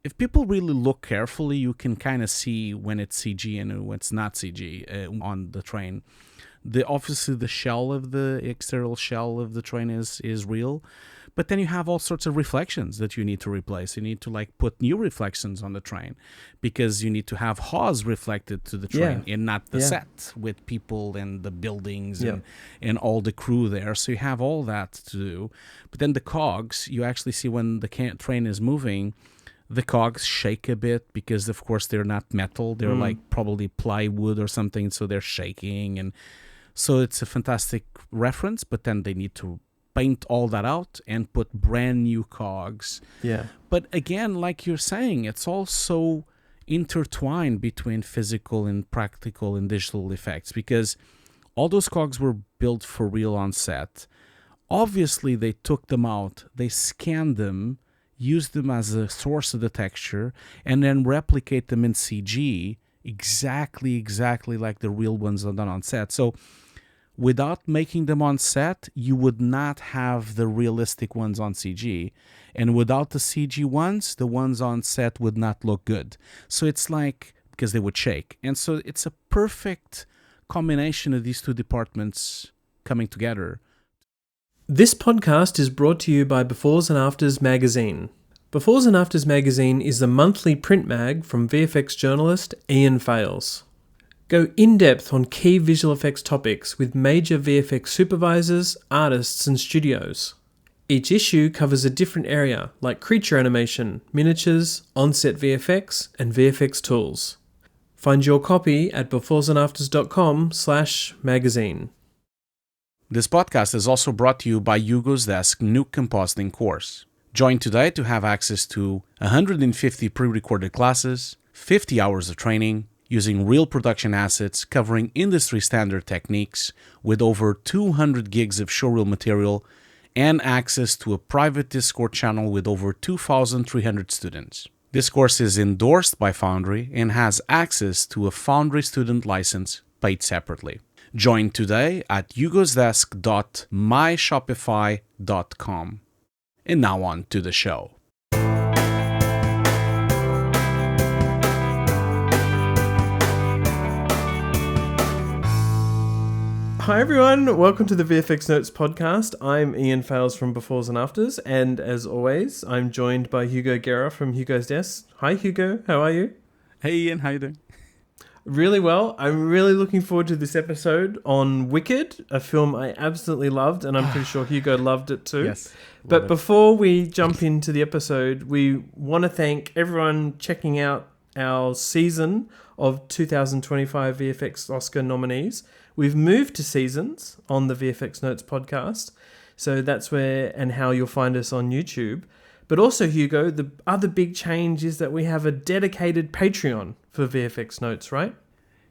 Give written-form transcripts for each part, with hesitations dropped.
if people really look carefully, you can kind of see when it's CG and when it's not CG on the train. Obviously the shell of the external shell of the train is real, but then you have all sorts of reflections that you need to replace. You need to like put new reflections on the train because you need to have Hawes reflected to the train and not the set with people and the buildings and all the crew there. So you have all that to do. But then the cogs, you actually see when the train is moving, the cogs shake a bit because of course they're not metal. They're like probably plywood or something. So they're shaking. And so it's a fantastic reference, but then they need to paint all that out and put brand new cogs. Yeah. But again, like you're saying, it's all so intertwined between physical and practical and digital effects because all those cogs were built for real on set. Obviously, they took them out, they scanned them, used them as a source of the texture, and then replicate them in CG exactly like the real ones are done on set. So without making them on set, you would not have the realistic ones on CG. And without the CG ones, the ones on set would not look good. So it's like, because they would shake. And so it's a perfect combination of these two departments coming together. This podcast is brought to you by Befores and Afters magazine. Befores and Afters magazine is the monthly print mag from VFX journalist Ian Fales. Go in-depth on key visual effects topics with major VFX supervisors, artists and studios. Each issue covers a different area like creature animation, miniatures, on-set VFX and VFX tools. Find your copy at beforesandafters.com/magazine. This podcast is also brought to you by Hugo's Desk Nuke Compositing course. Join today to have access to 150 pre-recorded classes, 50 hours of training, using real production assets covering industry standard techniques with over 200 gigs of showreel material and access to a private Discord channel with over 2,300 students. This course is endorsed by Foundry and has access to a Foundry student license paid separately. Join today at hugosdesk.myshopify.com. And now on to the show. Hi everyone, welcome to the VFX Notes Podcast. I'm Ian Fales from Befores and Afters, and as always, I'm joined by Hugo Guerra from Hugo's Desk. Hi Hugo, how are you? Hey Ian, how you doing? Really well. I'm really looking forward to this episode on Wicked, a film I absolutely loved, and I'm pretty sure Hugo loved it too. Yes. But before we jump into the episode, we want to thank everyone checking out our season of 2025 VFX Oscar nominees. We've moved to seasons on the VFX Notes podcast, so that's where and how you'll find us on YouTube. But also, Hugo, the other big change is that we have a dedicated Patreon for VFX Notes, right?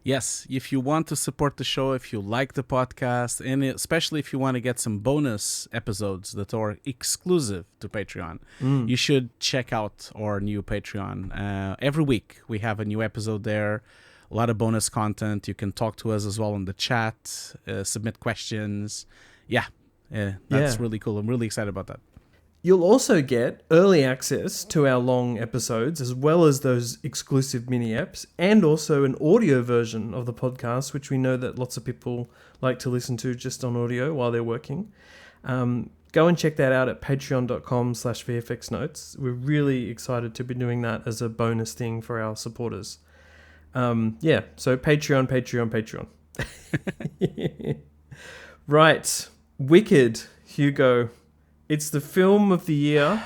Yes, if you want to support the show, if you like the podcast, and especially if you want to get some bonus episodes that are exclusive to Patreon, you should check out our new Patreon. Every week we have a new episode there. A lot of bonus content. You can talk to us as well in the chat, submit questions. That's really cool. I'm really excited about that. You'll also get early access to our long episodes, as well as those exclusive mini-eps, and also an audio version of the podcast, which we know that lots of people like to listen to just on audio while they're working. Go and check that out at patreon.com/VFX Notes. We're really excited to be doing that as a bonus thing for our supporters. So Patreon. Right. Wicked, Hugo. It's the film of the year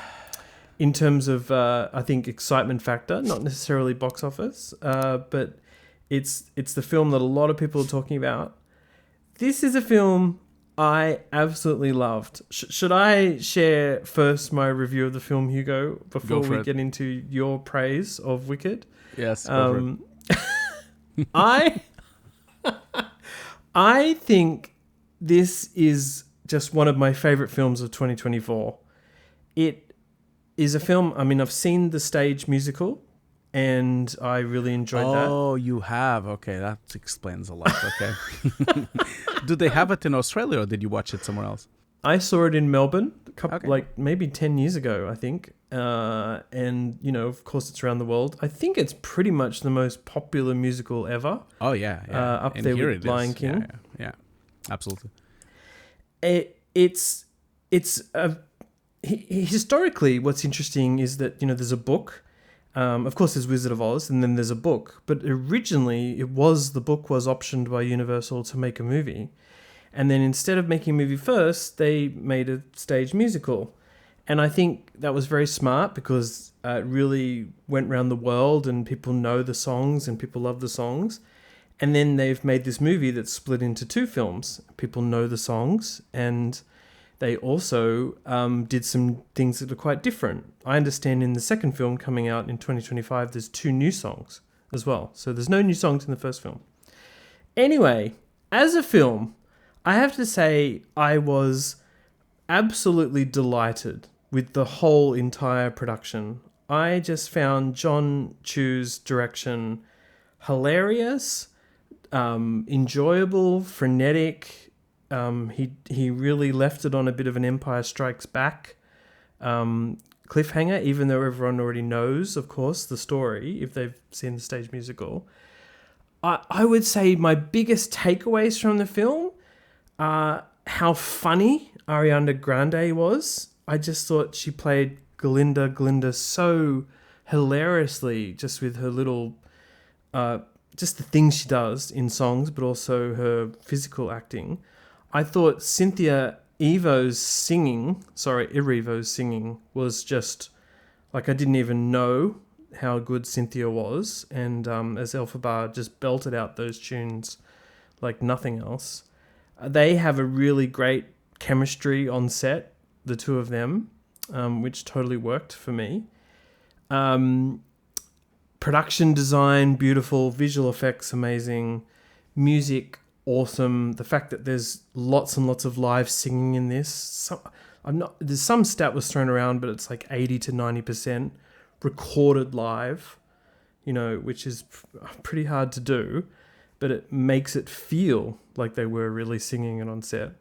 in terms of, I think, excitement factor, not necessarily box office, but it's the film that a lot of people are talking about. This is a film I absolutely loved. Should I share first my review of the film, Hugo, before we get into your praise of Wicked? Yes, go for it. I think this is just one of my favorite films of 2024. It is a film, I've seen the stage musical and I really enjoyed that. Oh, you have? Okay, that explains a lot. Okay. Do they have it in Australia or did you watch it somewhere else? I saw it in Melbourne, Okay. like maybe 10 years ago, I think. And, you know, of course, it's around the world. I think it's pretty much the most popular musical ever. Oh yeah, yeah. Up And there here with it Lion is. King. Yeah. Absolutely. It's historically, what's interesting is that, you know, there's a book. Of course, there's Wizard of Oz, and then there's a book. But originally, the book was optioned by Universal to make a movie. And then instead of making a movie first, they made a stage musical. And I think that was very smart because it really went around the world and people know the songs and people love the songs. And then they've made this movie that's split into two films. People know the songs and they also did some things that are quite different. I understand in the second film coming out in 2025, there's 2 new songs as well. So there's no new songs in the first film. Anyway, as a film, I have to say I was absolutely delighted with the whole entire production. I just found Jon Chu's direction hilarious, enjoyable, frenetic. He really left it on a bit of an Empire Strikes Back cliffhanger, even though everyone already knows, of course, the story if they've seen the stage musical. I would say my biggest takeaways from the film are how funny Ariana Grande was. I just thought she played Glinda so hilariously, just with her little, just the things she does in songs, but also her physical acting. I thought Erivo's singing was just, like, I didn't even know how good Cynthia was. And as Elphaba just belted out those tunes like nothing else. They have a really great chemistry on set, the two of them, which totally worked for me. Production design, beautiful. Visual effects, amazing. Music, awesome. The fact that there's lots and lots of live singing in this. There's some stat was thrown around, but it's like 80 to 90% recorded live, you know, which is pretty hard to do, but it makes it feel like they were really singing it on set.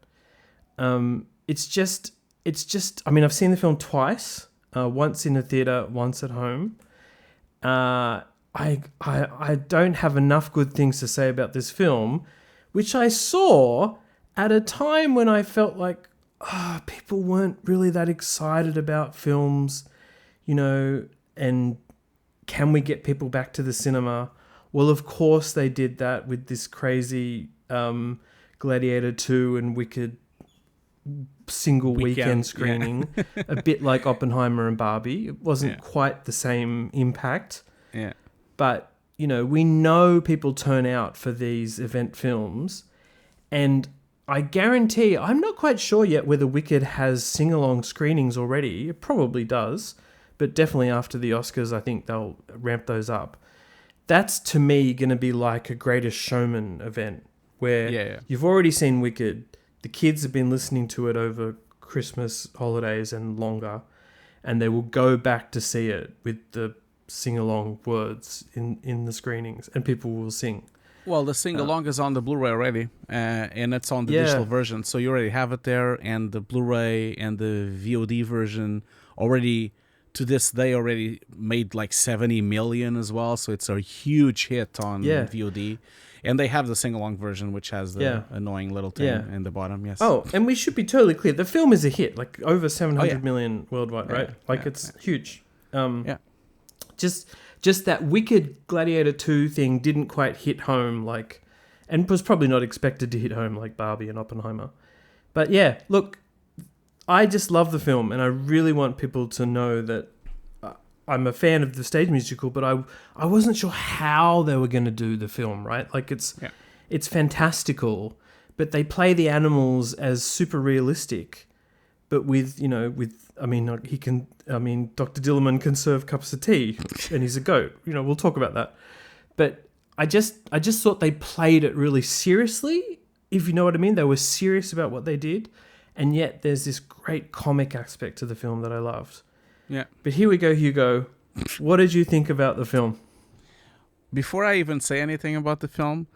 It's just. I mean, I've seen the film twice. Once in a theater, once at home. I don't have enough good things to say about this film, which I saw at a time when I felt like people weren't really that excited about films, you know, and can we get people back to the cinema? Well, of course they did that with this crazy Gladiator 2 and Wicked single weekend screening, yeah. A bit like Oppenheimer and Barbie. It wasn't quite the same impact. Yeah. But, you know, we know people turn out for these event films, and I guarantee, I'm not quite sure yet whether Wicked has sing-along screenings already. It probably does, but definitely after the Oscars, I think they'll ramp those up. That's, to me, going to be like a Greatest Showman event where you've already seen Wicked. The kids have been listening to it over Christmas holidays and longer, and they will go back to see it with the sing-along words in the screenings, and people will sing. Well, the sing-along is on the Blu-ray already, and it's on the digital version, so you already have it there, and the Blu-ray and the VOD version already, to this day, already made like 70 million as well, so it's a huge hit on VOD. And they have the sing-along version, which has the annoying little thing in the bottom, yes. Oh, and we should be totally clear. The film is a hit, like over 700 million worldwide, right? It's huge. Just that Wicked Gladiator 2 thing didn't quite hit home, like, and was probably not expected to hit home like Barbie and Oppenheimer. But yeah, look, I just love the film, and I really want people to know that I'm a fan of the stage musical, but I wasn't sure how they were going to do the film, right? Like it's fantastical, but they play the animals as super realistic, but with Dr. Dillamond can serve cups of tea and he's a goat. You know, we'll talk about that. But I just thought they played it really seriously, if you know what I mean. They were serious about what they did, and yet there's this great comic aspect to the film that I loved. Yeah. But here we go, Hugo. What did you think about the film? Before I even say anything about the film,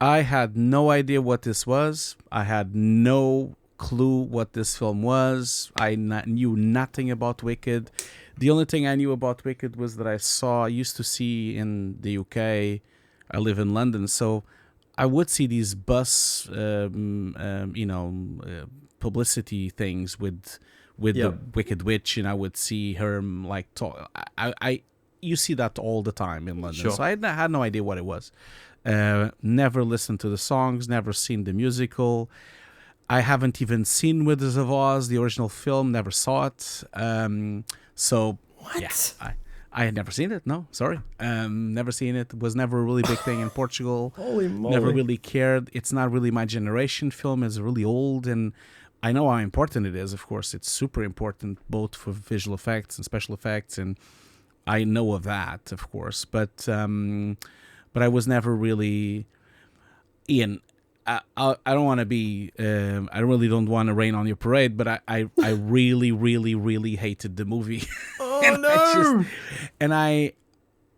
I had no idea what this was. I had no clue what this film was. I knew nothing about Wicked. The only thing I knew about Wicked was that I used to see in the UK. I live in London, so I would see these bus, publicity things with the Wicked Witch, and I would see her like talk. You see that all the time in London, Sure. so I had no idea what it was. Never listened to the songs, never seen the musical. I haven't even seen Wizards of Oz, the original film, never saw it. So What? yeah, I had never seen it. No, sorry. Never seen it. Was never a really big thing in Portugal. Holy moly. Never really cared. It's not really my generation film. It's really old, and I know how important it is. Of course, it's super important, both for visual effects and special effects, and I know of that, of course. But I was never really... Ian, I don't want to be... I really don't want to rain on your parade, but I really, really, really hated the movie. Oh, no!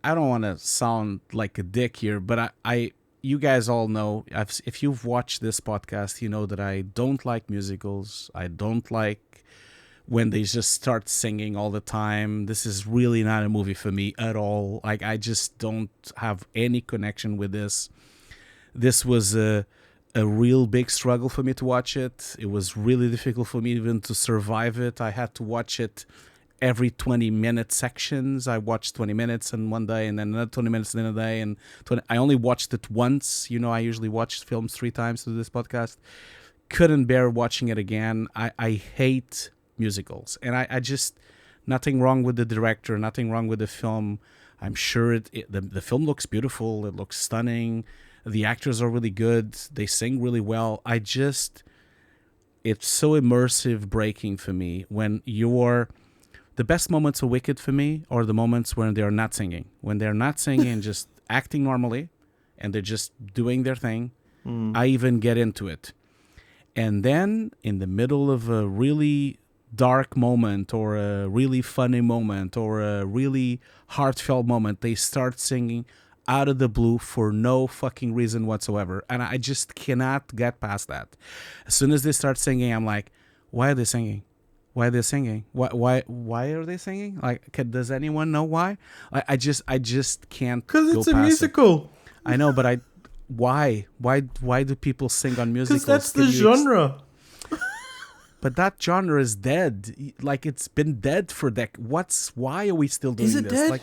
I don't want to sound like a dick here, but you guys all know, if you've watched this podcast, you know that I don't like musicals. I don't like when they just start singing all the time. This is really not a movie for me at all. Like, I just don't have any connection with this. This was a real big struggle for me to watch it. It was really difficult for me even to survive it. I had to watch it every 20-minute sections. I watched 20 minutes in one day and then another 20 minutes in another day. And I only watched it once. You know, I usually watch films 3 times to this podcast. Couldn't bear watching it again. I hate musicals. And I just, nothing wrong with the director, nothing wrong with the film. I'm sure the film looks beautiful. It looks stunning. The actors are really good. They sing really well. It's so immersive breaking for me when the best moments of Wicked for me are the moments when they're not singing. When they're not singing and just acting normally and they're just doing their thing, I even get into it. And then in the middle of a really dark moment or a really funny moment or a really heartfelt moment, they start singing out of the blue for no fucking reason whatsoever. And I just cannot get past that. As soon as they start singing, I'm like, why are they singing? Why are they singing? Why are they singing? Like, does anyone know why? I just can't. Because it's a musical. I know, but why do people sing on musicals? Because that's the genre. But that genre is dead. Like, it's been dead for decades. Why are we still doing this? Is it dead? Like,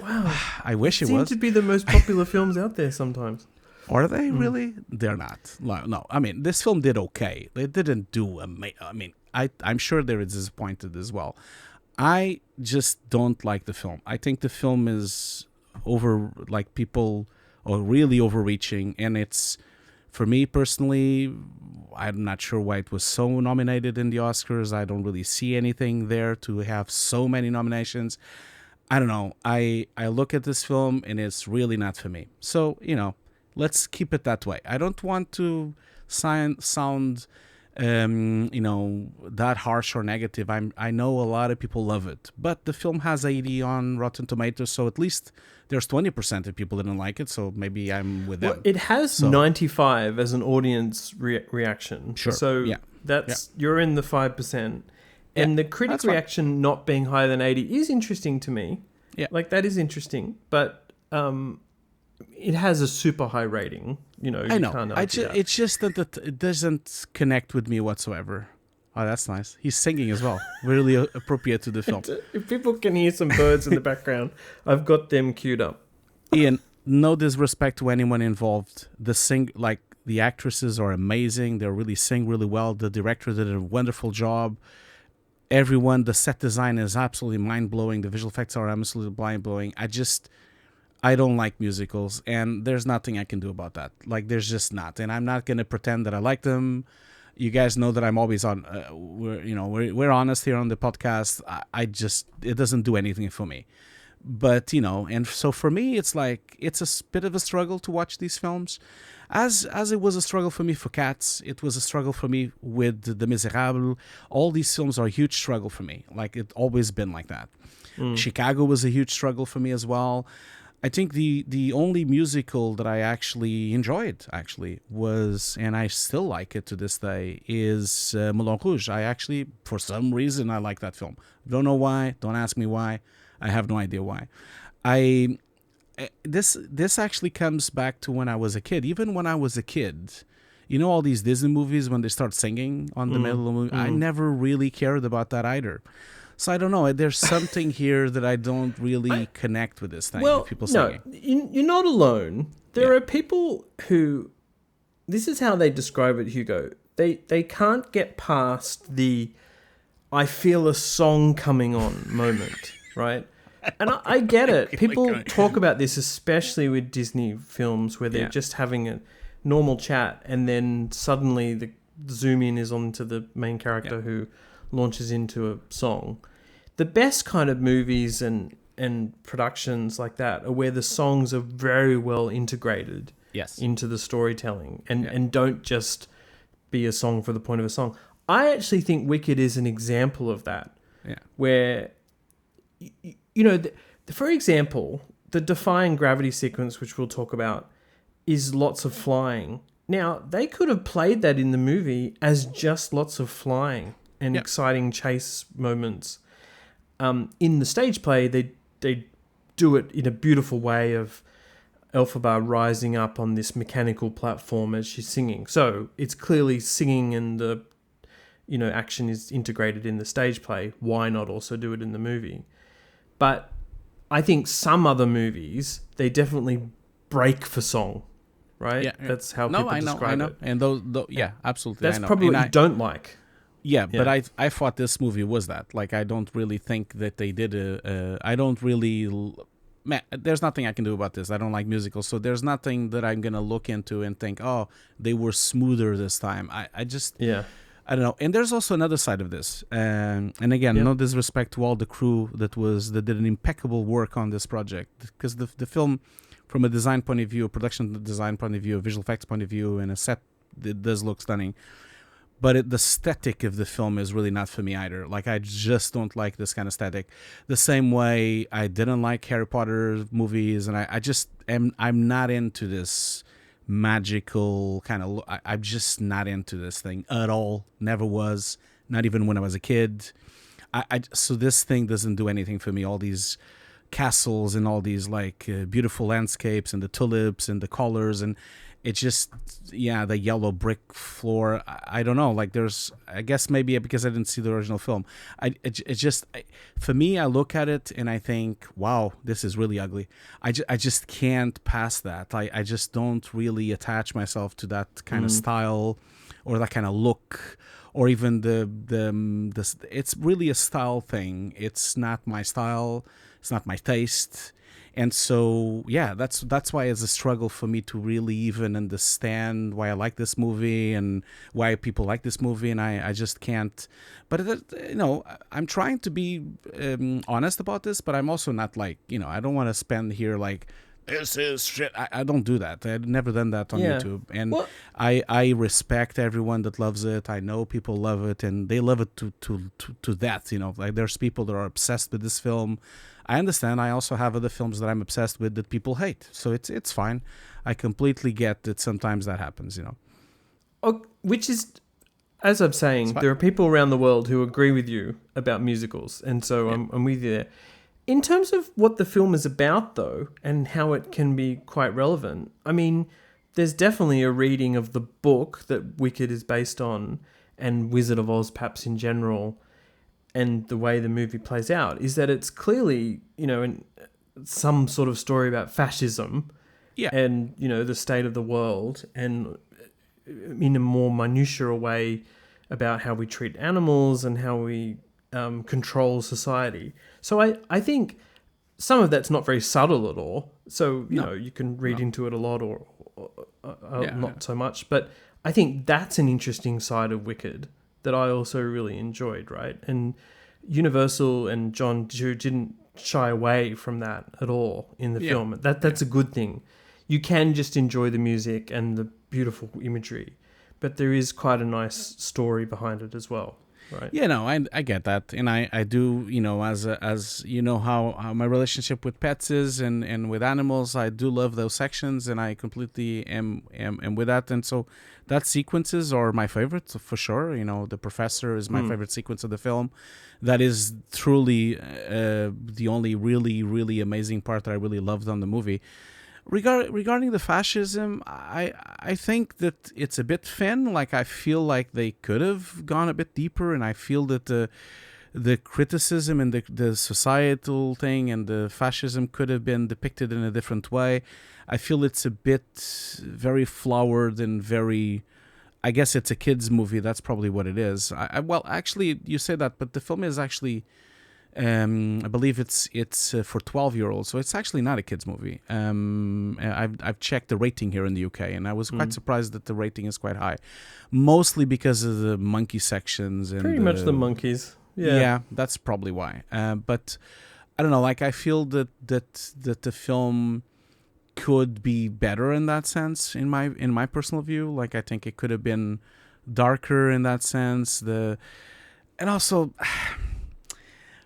wow. I wish it was. Seem to be the most popular films out there sometimes. Are they really? They're not. No, I mean, this film did okay. It didn't do amazing. I'm sure they're disappointed as well. I just don't like the film. I think the film is people are really overreaching, and it's, for me personally, I'm not sure why it was so nominated in the Oscars. I don't really see anything there to have so many nominations. I don't know. I look at this film and it's really not for me. So, let's keep it that way. I don't want to sound that harsh or negative. I know a lot of people love it, but the film has 80 on Rotten Tomatoes, so at least there's 20% of people that didn't like it, so maybe I'm with them. Well, it has 95 as an audience reaction. Sure. So you're in the 5%. And the critic reaction not being higher than 80 is interesting to me. Yeah. Like, that is interesting, but it has a super high rating. I know. It's just that it doesn't connect with me whatsoever. Oh, that's nice. He's singing as well. Really appropriate to the film. If people can hear some birds in the background, I've got them queued up. Ian, no disrespect to anyone involved. The actresses are amazing. They really sing really well. The director did a wonderful job. Everyone, the set design is absolutely mind-blowing. The visual effects are absolutely mind-blowing. I don't like musicals, and there's nothing I can do about that. Like, there's just not. And I'm not going to pretend that I like them. You guys know that I'm always on, we're honest here on the podcast. It doesn't do anything for me. But, and so for me, it's a bit of a struggle to watch these films. As it was a struggle for me for Cats, it was a struggle for me with The Misérables. All these films are a huge struggle for me. Like, it's always been like that. Chicago was a huge struggle for me as well. I think the only musical that I actually enjoyed was, and I still like it to this day, is Moulin Rouge. I actually, for some reason, I like that film. Don't know why. Don't ask me why. I have no idea why. This actually comes back to when I was a kid. Even when I was a kid, you know, all these Disney movies when they start singing on the middle of the movie, I never really cared about that either. So I don't know. There's something here that I don't really connect with this thing. Well, people no, singing. you're not alone. There are people who, this is how they describe it, Hugo. They can't get past the I feel a song coming on moment, right? And I get it. People talk about this, especially with Disney films, where they're just having a normal chat, and then suddenly the zoom in is onto the main character who launches into a song. The best kind of movies and productions like that are where the songs are very well integrated into the storytelling and don't just be a song for the point of a song. I actually think Wicked is an example of that, where, you know, for example, the Defying Gravity sequence, which we'll talk about, is lots of flying. Now, they could have played that in the movie as just lots of flying and exciting chase moments. In the stage play, they do it in a beautiful way of Elphaba rising up on this mechanical platform as she's singing. So it's clearly singing, and the action is integrated in the stage play. Why not also do it in the movie? But I think some other movies, they definitely break for song, right? Yeah. That's how people describe it. And those absolutely. That's probably what you don't like. Yeah, but I thought this movie was that. Like, I don't really think that they did I don't really... there's nothing I can do about this. I don't like musicals, so there's nothing that I'm going to look into and think, oh, they were smoother this time. I just... Yeah. I don't know. And there's also another side of this. And again, no disrespect to all the crew that did an impeccable work on this project. Because the film, from a design point of view, a production design point of view, a visual effects point of view, and a set, it does look stunning. But the aesthetic of the film is really not for me either. Like, I just don't like this kind of aesthetic. The same way I didn't like Harry Potter movies, and I'm not into this magical kind of I'm just not into this thing at all. Never was, not even when I was a kid. So this thing doesn't do anything for me. All these castles and all these beautiful landscapes and the tulips and the colors, and it just the yellow brick floor. I don't know, I guess maybe because I didn't see the original film. For me, I look at it and I think, wow, this is really ugly. I just can't pass that. I just don't really attach myself to that kind of style or that kind of look, or even the it's really a style thing. It's not my style. It's not my taste. And so, that's why it's a struggle for me to really even understand why I like this movie and why people like this movie, and I just can't. But, I'm trying to be honest about this, but I'm also not I don't want to spend here this is shit. I don't do that. I've never done that on YouTube. And I respect everyone that loves it. I know people love it, and they love it to that. There's people that are obsessed with this film. I understand. I also have other films that I'm obsessed with that people hate. So it's fine. I completely get that sometimes that happens, Which is, as I'm saying, there are people around the world who agree with you about musicals. And so I'm with you there. In terms of what the film is about, though, and how it can be quite relevant, I mean, there's definitely a reading of the book that Wicked is based on, and Wizard of Oz perhaps in general, and the way the movie plays out, is that it's clearly, some sort of story about fascism and, the state of the world, and in a more minutiae way about how we treat animals and how we control society. So I think some of that's not very subtle at all. So, you can read into it a lot or not so much. But I think that's an interesting side of Wicked that I also really enjoyed, right? And Universal and Jon didn't shy away from that at all in the film. That's a good thing. You can just enjoy the music and the beautiful imagery, but there is quite a nice story behind it as well. right? Yeah, no, I get that, and I do, as you know how my relationship with pets is, and with animals, I do love those sections, and I completely am with that, and so that sequences are my favorites for sure. The professor is my favorite sequence of the film. That is truly the only really really amazing part that I really loved on the movie. Regarding the fascism, I think that it's a bit thin. Like, I feel like they could have gone a bit deeper, and I feel that the criticism and the societal thing and the fascism could have been depicted in a different way. I feel it's a bit very flowered and very. I guess it's a kids' movie. That's probably what it is. Well, actually, you say that, but the film is actually. I believe it's for 12-year-olds, so it's actually not a kids movie. I've checked the rating here in the UK, and I was quite surprised that the rating is quite high, mostly because of the monkey sections and pretty much the monkeys. Yeah, that's probably why. But I don't know. Like, I feel that the film could be better in that sense. In my personal view, like, I think it could have been darker in that sense. And also.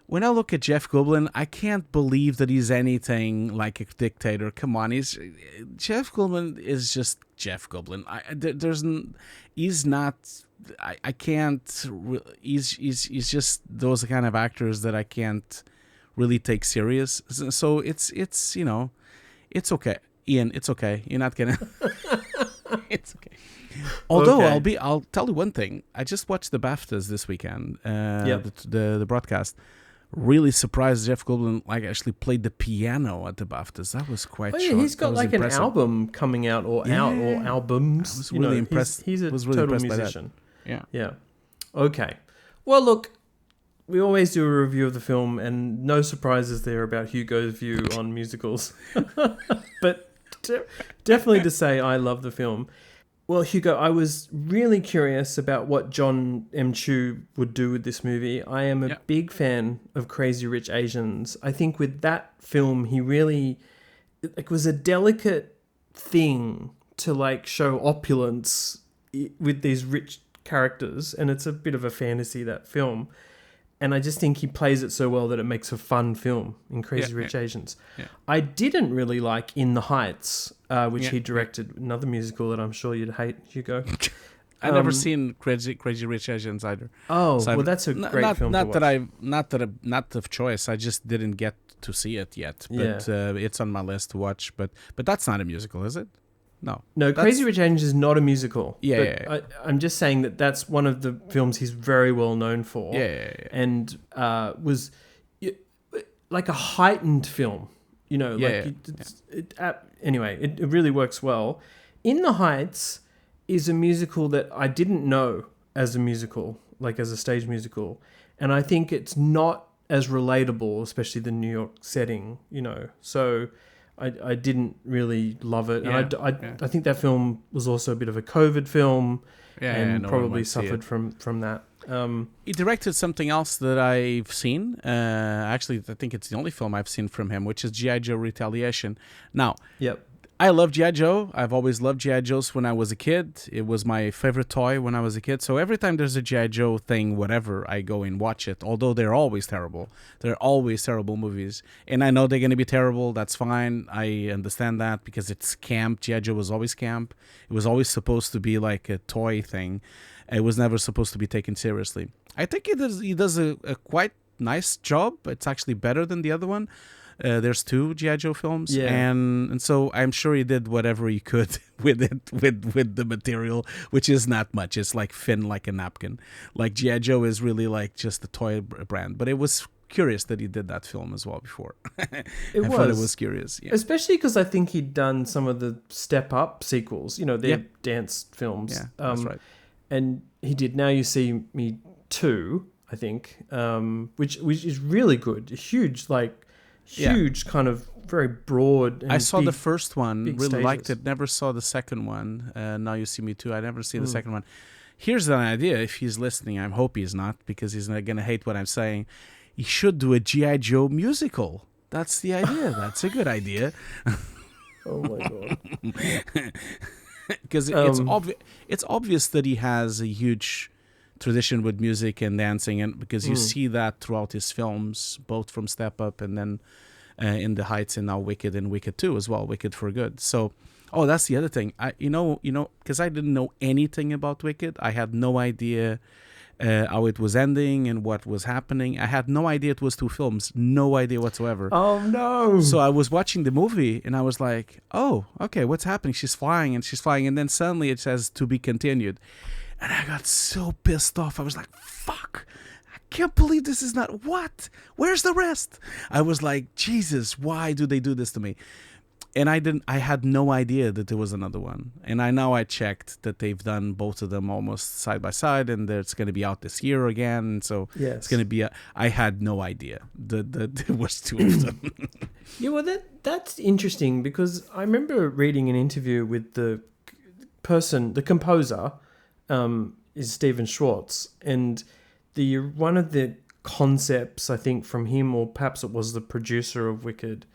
When I look at Jeff Goldblum, I can't believe that he's anything like a dictator. Come on, Jeff Goldblum is just Jeff Goldblum. He's not. I can't. He's just those kind of actors that I can't really take serious. So it's it's okay, Ian. It's okay. You're not gonna. It's okay. Although Okay. I'll tell you one thing. I just watched the BAFTAs this weekend. The broadcast. Really surprised Jeff Goldblum actually played the piano at the BAFTAs. That was quite Oh yeah, short. he's got like impressive. an album coming out or albums. I was really impressed. He's a was really total impressed musician. by that. Yeah. Okay. Well, look, we always do a review of the film, and no surprises there about Hugo's view on musicals. But definitely to say I love the film. Well, Hugo, I was really curious about what Jon M would do with this movie. I am a big fan of Crazy Rich Asians. I think with that film, he really was a delicate thing to show opulence with these rich characters, and it's a bit of a fantasy, that film. And I just think he plays it so well that it makes a fun film in Crazy Rich Asians. Yeah. I didn't really like In the Heights, which he directed, another musical that I'm sure you'd hate, Hugo. I've never seen Crazy Rich Asians either. Oh, so well, that's a great film to watch. Not of choice. I just didn't get to see it yet. But it's on my list to watch. But that's not a musical, is it? No, Crazy Rich Asians is not a musical. Yeah. I'm just saying that's one of the films he's very well known for. Yeah. And was like a heightened film. Anyway, it really works well. In the Heights is a musical that I didn't know as a musical, as a stage musical. And I think it's not as relatable, especially the New York setting, So I didn't really love it. And I think that film was also a bit of a COVID film and probably suffered from that. He directed something else that I've seen. Actually, I think it's the only film I've seen from him, which is G.I. Joe Retaliation. Now, I love G.I. Joe. I've always loved G.I. Joes when I was a kid. It was my favorite toy when I was a kid. So every time there's a G.I. Joe thing, whatever, I go and watch it. Although they're always terrible. They're always terrible movies. And I know they're going to be terrible. That's fine. I understand that because it's camp. G.I. Joe was always camp. It was always supposed to be like a toy thing. It was never supposed to be taken seriously. I think he does a quite nice job. It's actually better than the other one. There's 2 G.I. Joe films, and so I'm sure he did whatever he could with it, with the material, which is not much. It's thin like a napkin. G.I. Joe is really just a toy brand, but it was curious that he did that film as well before. I thought it was curious, especially because I think he'd done some of the Step Up sequels. They're dance films. Yeah, that's right. And he did Now You See Me 2, I think, which is really good. Huge, kind of very broad. And I saw the first one, really stages. liked it. Never saw the second one. Now You See Me Too. I never see the second one. Here's an idea. If he's listening, I hope he's not, because he's not going to hate what I'm saying. He should do a G.I. Joe musical. That's the idea. That's a good idea. Oh my god! Because it's obvious that he has a huge tradition with music and dancing, and because you see that throughout his films, both from Step Up and then In the Heights, and now Wicked and Wicked 2 as well, Wicked for Good. So, that's the other thing. Because I didn't know anything about Wicked. I had no idea how it was ending and what was happening. I had no idea it was 2 films. No idea whatsoever. Oh, no. So I was watching the movie and I was like, oh, okay, what's happening? She's flying. And then suddenly it says to be continued. And I got so pissed off. I was like, fuck. I can't believe this is not... What? Where's the rest? I was like, Jesus, why do they do this to me? And I had no idea that there was another one. And I checked that they've done both of them almost side by side, and that it's going to be out this year again. So it's going to be I had no idea that there was 2 of them. Yeah, well, that's interesting, because I remember reading an interview with the composer, is Stephen Schwartz, and one of the concepts, I think, from him, or perhaps it was the producer of Wicked,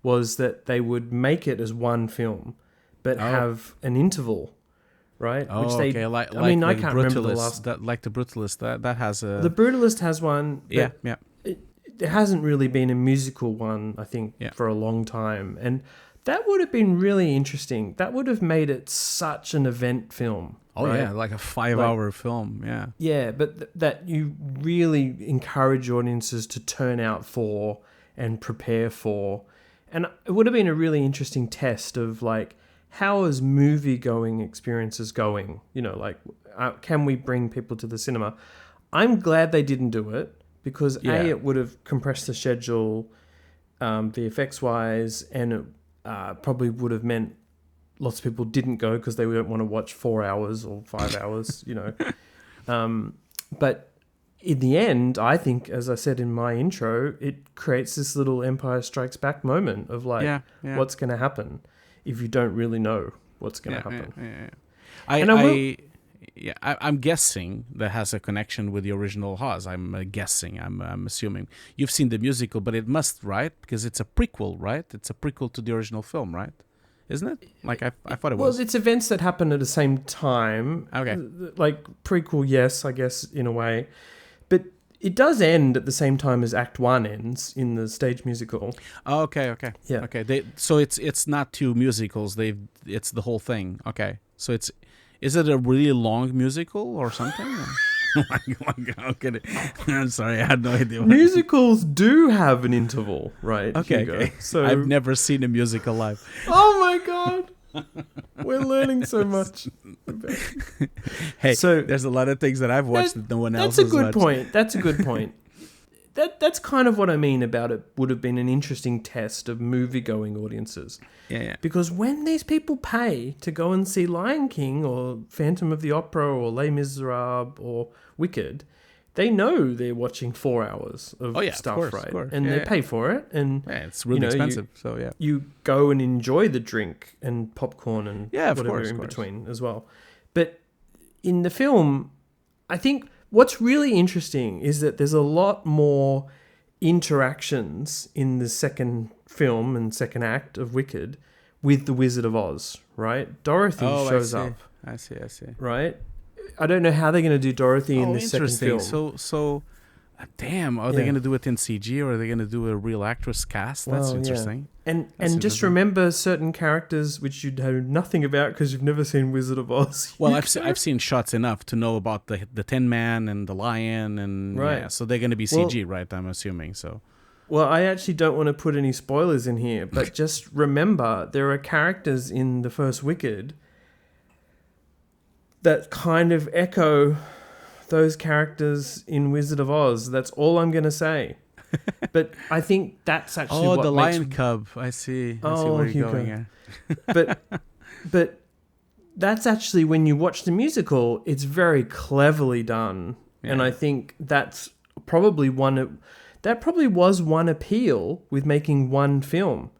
was that they would make it as one film, but have an interval, right? Oh, okay. I can't remember the last. Like the Brutalist, that has a. The Brutalist has one. Yeah. There hasn't really been a musical one, I think, for a long time, and that would have been really interesting. That would have made it such an event film. Oh, right? yeah, like a 5-hour film, yeah. Yeah, but that you really encourage audiences to turn out for and prepare for. And it would have been a really interesting test of, like, how is movie-going experiences going? Can we bring people to the cinema? I'm glad they didn't do it, because it would have compressed the schedule VFX-wise, and it probably would have meant lots of people didn't go because they don't want to watch 4 hours or 5 hours, But in the end, I think, as I said in my intro, it creates this little Empire Strikes Back moment of what's going to happen if you don't really know what's going to happen. I'm guessing that has a connection with the original Oz. I'm guessing. I'm assuming. You've seen the musical, but it must, right? Because it's a prequel, right? It's a prequel to the original film, right? Isn't it? Like I thought it was. Well, it's events that happen at the same time. Okay. Like prequel, yes, I guess, in a way. But it does end at the same time as Act 1 ends in the stage musical. Oh, okay. Yeah. Okay. So it's not 2 musicals. It's the whole thing. Okay. So is it a really long musical or something? Okay. I'm sorry, I had no idea. Musicals do have an interval, right? Okay, Hugo? okay. So I've never seen a musical live. Oh my god, we're learning so much. Hey, so there's a lot of things that I've watched that no one else has watched. That's a good point. That's kind of what I mean about it would have been an interesting test of movie-going audiences. Yeah. Because when these people pay to go and see Lion King or Phantom of the Opera or Les Miserables or Wicked, they know they're watching 4 hours of stuff, of course. And they pay for it. And it's really expensive. You go and enjoy the drink and popcorn and whatever in between as well. But in the film, I think what's really interesting is that there's a lot more interactions in the second film and second act of Wicked with the Wizard of Oz, right? Dorothy shows up. I see. Right? I don't know how they're going to do Dorothy in the second film. So damn, are they going to do it in CG or are they going to do a real actress cast? That's interesting. And just remember certain characters which you know nothing about because you've never seen Wizard of Oz. Well, I've seen shots enough to know about the Tin Man and the Lion and so they're going to be CG, right? I'm assuming so. Well, I actually don't want to put any spoilers in here, but just remember there are characters in the first Wicked that kind of echo those characters in Wizard of Oz. That's all I'm going to say. But I think that's actually what the makes... lion cub. I see where you're going at. But that's actually, when you watch the musical, it's very cleverly done. Yeah. And I think that's probably was one appeal with making one film,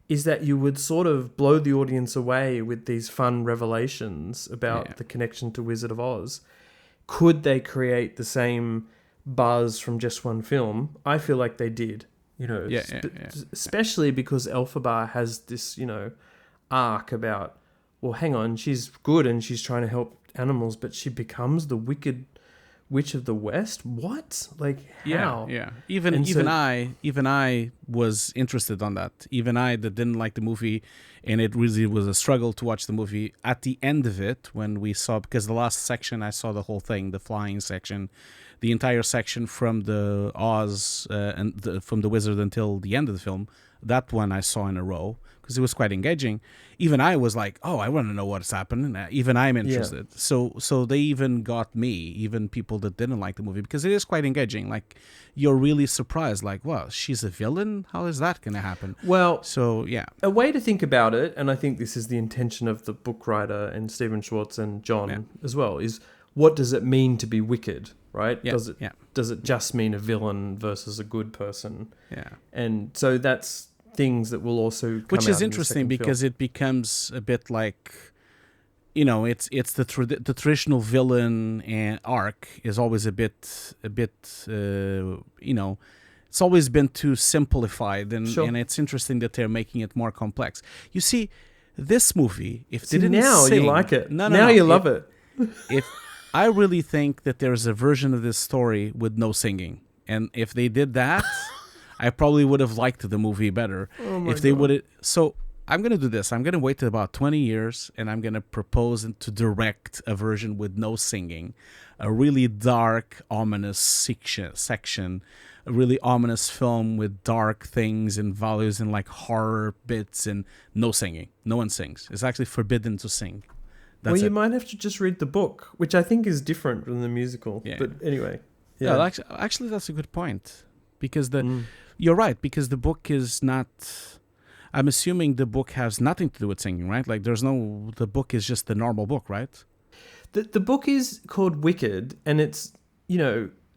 is that you would sort of blow the audience away with these fun revelations about the connection to Wizard of Oz. Could they create the same buzz from just one film? I feel like they did, especially because Elphaba has this, arc about, well, hang on, she's good and she's trying to help animals, but she becomes the wicked Witch of the West? What? Like, how? Yeah. Even I was interested on that. Even I that didn't like the movie, and it really was a struggle to watch the movie. At the end of it, when we saw, because the last section I saw the whole thing, the flying section, the entire section from the Oz from the Wizard until the end of the film. That one I saw in a row because it was quite engaging. Even I was like, "Oh, I want to know what's happening." Even I'm interested. Yeah. So they even got me, even people that didn't like the movie, because it is quite engaging. Like, you're really surprised. Like, wow, she's a villain. How is that going to happen? Well, so yeah, a way to think about it, and I think this is the intention of the book writer and Stephen Schwartz and Jon as well, is what does it mean to be wicked? Right? Yeah. Does it just mean a villain versus a good person? Yeah. And so that's things that will also come which out is in interesting the because film. It becomes a bit like, it's the traditional villain and arc is always a bit it's always been too simplified, and Sure. and it's interesting that they're making it more complex. You see, this movie, if they didn't now sing, you like it. No, you love it. If I really think that there's a version of this story with no singing, and if they did that, I probably would have liked the movie better. Oh my if they God. would. So I'm gonna do this. I'm gonna wait till about 20 years, and I'm gonna propose to direct a version with no singing, a really dark, ominous section, a really ominous film with dark things and values and like horror bits and no singing. No one sings. It's actually forbidden to sing. That's well, you it. might have to just read the book, which I think is different from the musical. Yeah. But anyway. Yeah, actually, that's a good point. Because you're right, because the book is not... I'm assuming the book has nothing to do with singing, right? Like, the book is just the normal book, right? The book is called Wicked, and it's,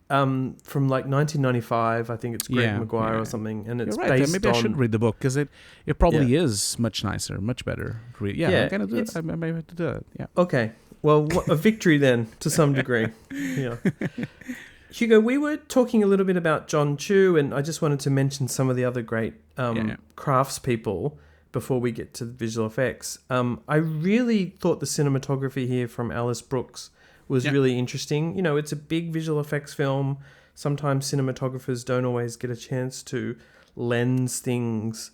from like 1995. I think it's Greg Maguire or something, and it's you're right. based Maybe on... I should read the book, because it probably is much nicer, much better. I'm going to do it. I may have to do it, yeah. Okay, well, a victory then, to some degree. Yeah. Hugo, we were talking a little bit about Jon Chu, and I just wanted to mention some of the other great craftspeople before we get to the visual effects. I really thought the cinematography here from Alice Brooks was really interesting. It's a big visual effects film. Sometimes cinematographers don't always get a chance to lens things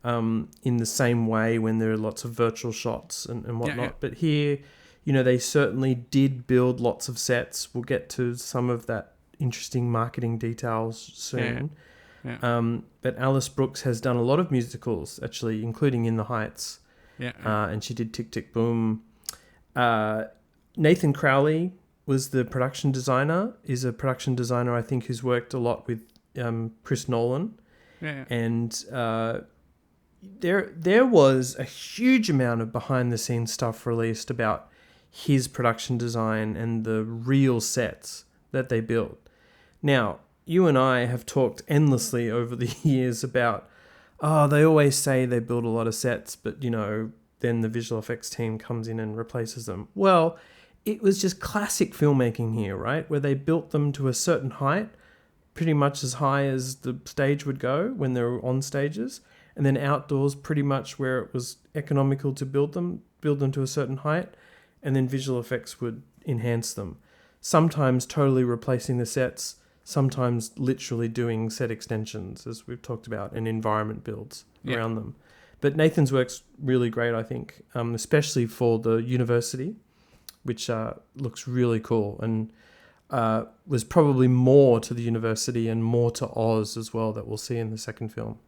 in the same way when there are lots of virtual shots and whatnot. Yeah. But here, they certainly did build lots of sets. We'll get to some of that interesting marketing details soon. But Alice Brooks has done a lot of musicals, actually, including In the Heights. And she did Tick, Tick, Boom. Nathan Crowley was the production designer, is a production designer, I think, who's worked a lot with Chris Nolan. And there was a huge amount of behind-the-scenes stuff released about his production design and the real sets that they built. Now, you and I have talked endlessly over the years about, they always say they build a lot of sets, but, then the visual effects team comes in and replaces them. Well, it was just classic filmmaking here, right? Where they built them to a certain height, pretty much as high as the stage would go when they were on stages, and then outdoors pretty much where it was economical to build them to a certain height, and then visual effects would enhance them. Sometimes totally replacing the sets, sometimes literally doing set extensions, as we've talked about, and environment builds around them. But Nathan's work's really great, I think, especially for the university, which looks really cool, and was probably more to the university and more to Oz as well that we'll see in the second film.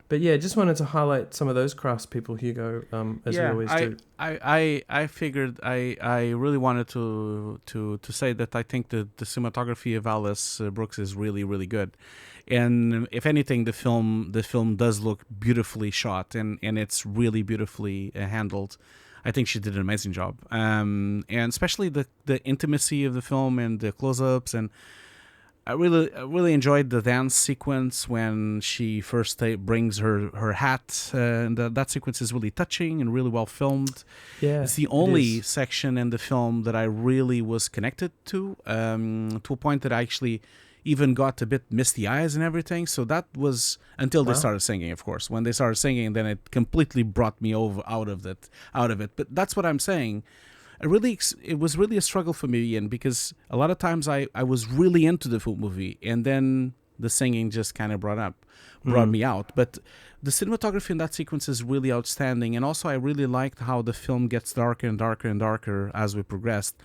But just wanted to highlight some of those craftspeople, Hugo, as we always do. I figured I really wanted to say that I think the cinematography of Alice Brooks is really, really good. And if anything, the film does look beautifully shot, and it's really beautifully handled. I think she did an amazing job. And especially the intimacy of the film and the close-ups, and I really enjoyed the dance sequence when she first brings her hat, and that sequence is really touching and really well filmed. It's the only section in the film that I really was connected to a point that I actually even got a bit misty eyes and everything. So that was until they started singing, of course. When they started singing, then it completely brought me out of it. But that's what I'm saying. it was really a struggle for me, Ian, because a lot of times I was really into the full movie, and then the singing just kind of brought me out. But the cinematography in that sequence is really outstanding, and also I really liked how the film gets darker and darker and darker as we progressed,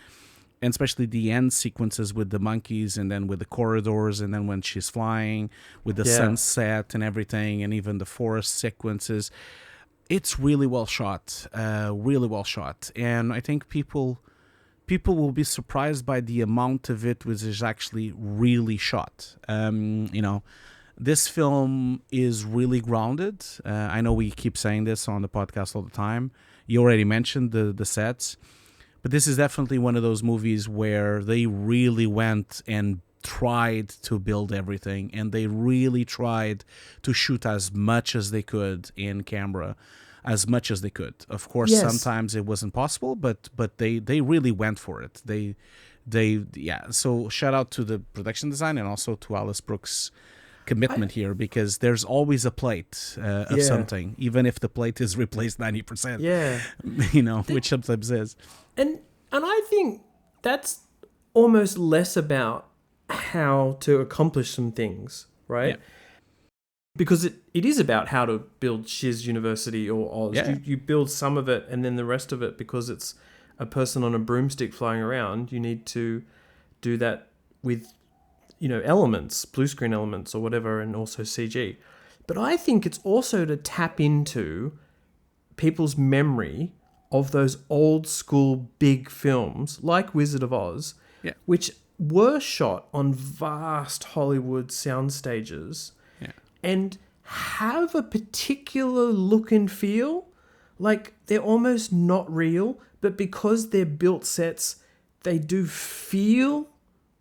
and especially the end sequences with the monkeys, and then with the corridors, and then when she's flying with the sunset and everything, and even the forest sequences. It's really well shot, and I think people will be surprised by the amount of it which is actually really shot. This film is really grounded. I know we keep saying this on the podcast all the time. You already mentioned the sets, but this is definitely one of those movies where they really went and tried to build everything, and they really tried to shoot as much as they could in camera, as much as they could. Of course, sometimes it wasn't possible, but they really went for it. So shout out to the production design and also to Alice Brooks' commitment here, because there's always a plate of something, even if the plate is replaced 90%. Which sometimes is. And I think that's almost less about how to accomplish some things, right? Because it is about how to build Shiz University or Oz. You build some of it, and then the rest of it, because it's a person on a broomstick flying around, you need to do that with, elements, blue screen elements or whatever, and also CG. But I think it's also to tap into people's memory of those old school big films like Wizard of Oz, which were shot on vast Hollywood sound stages and have a particular look and feel. Like, they're almost not real, but because they're built sets, they do feel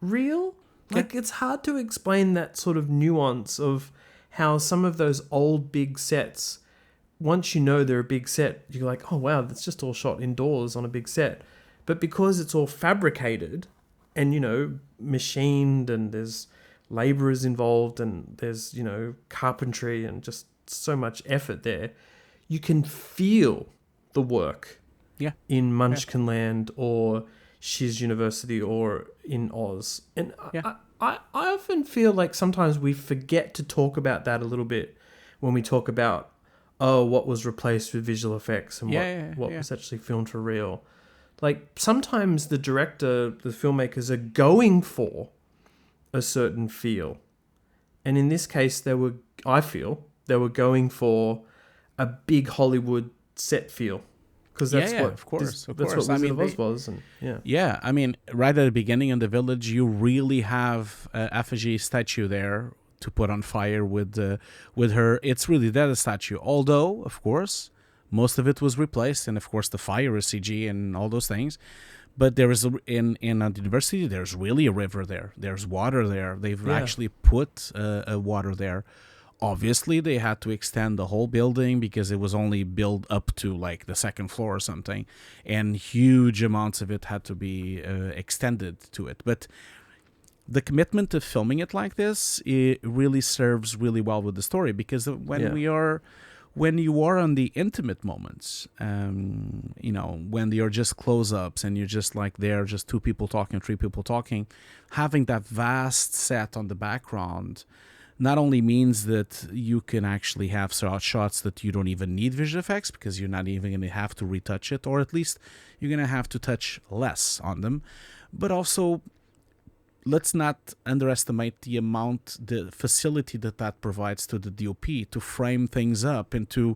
real. Like, it's hard to explain that sort of nuance of how some of those old big sets, once you know they're a big set, you're like, oh wow, that's just all shot indoors on a big set. But because it's all fabricated and, machined, and there's laborers involved, and there's, carpentry and just so much effort there, you can feel the work in Munchkinland or Shiz University or in Oz. And I often feel like sometimes we forget to talk about that a little bit when we talk about, what was replaced with visual effects and what was actually filmed for real. Like, sometimes the director, the filmmakers are going for a certain feel. And in this case, I feel they were going for a big Hollywood set feel. Because that's what Wizard of Oz was. And, I mean, right at the beginning in the village, you really have an effigy statue there to put on fire with her. It's really that a statue. Although, of course, most of it was replaced, and of course the fire is CG and all those things. But there is in the university, there's really a river there. There's water there. They've actually put water there. Obviously, they had to extend the whole building because it was only built up to like the second floor or something, and huge amounts of it had to be extended to it. But the commitment of filming it like this, it really serves really well with the story, because when you are on the intimate moments, when you're just close-ups and you're just like there, just two people talking, three people talking, having that vast set on the background not only means that you can actually have shots that you don't even need visual effects, because you're not even going to have to retouch it, or at least you're going to have to touch less on them, but also let's not underestimate the facility that provides to the DOP to frame things up and to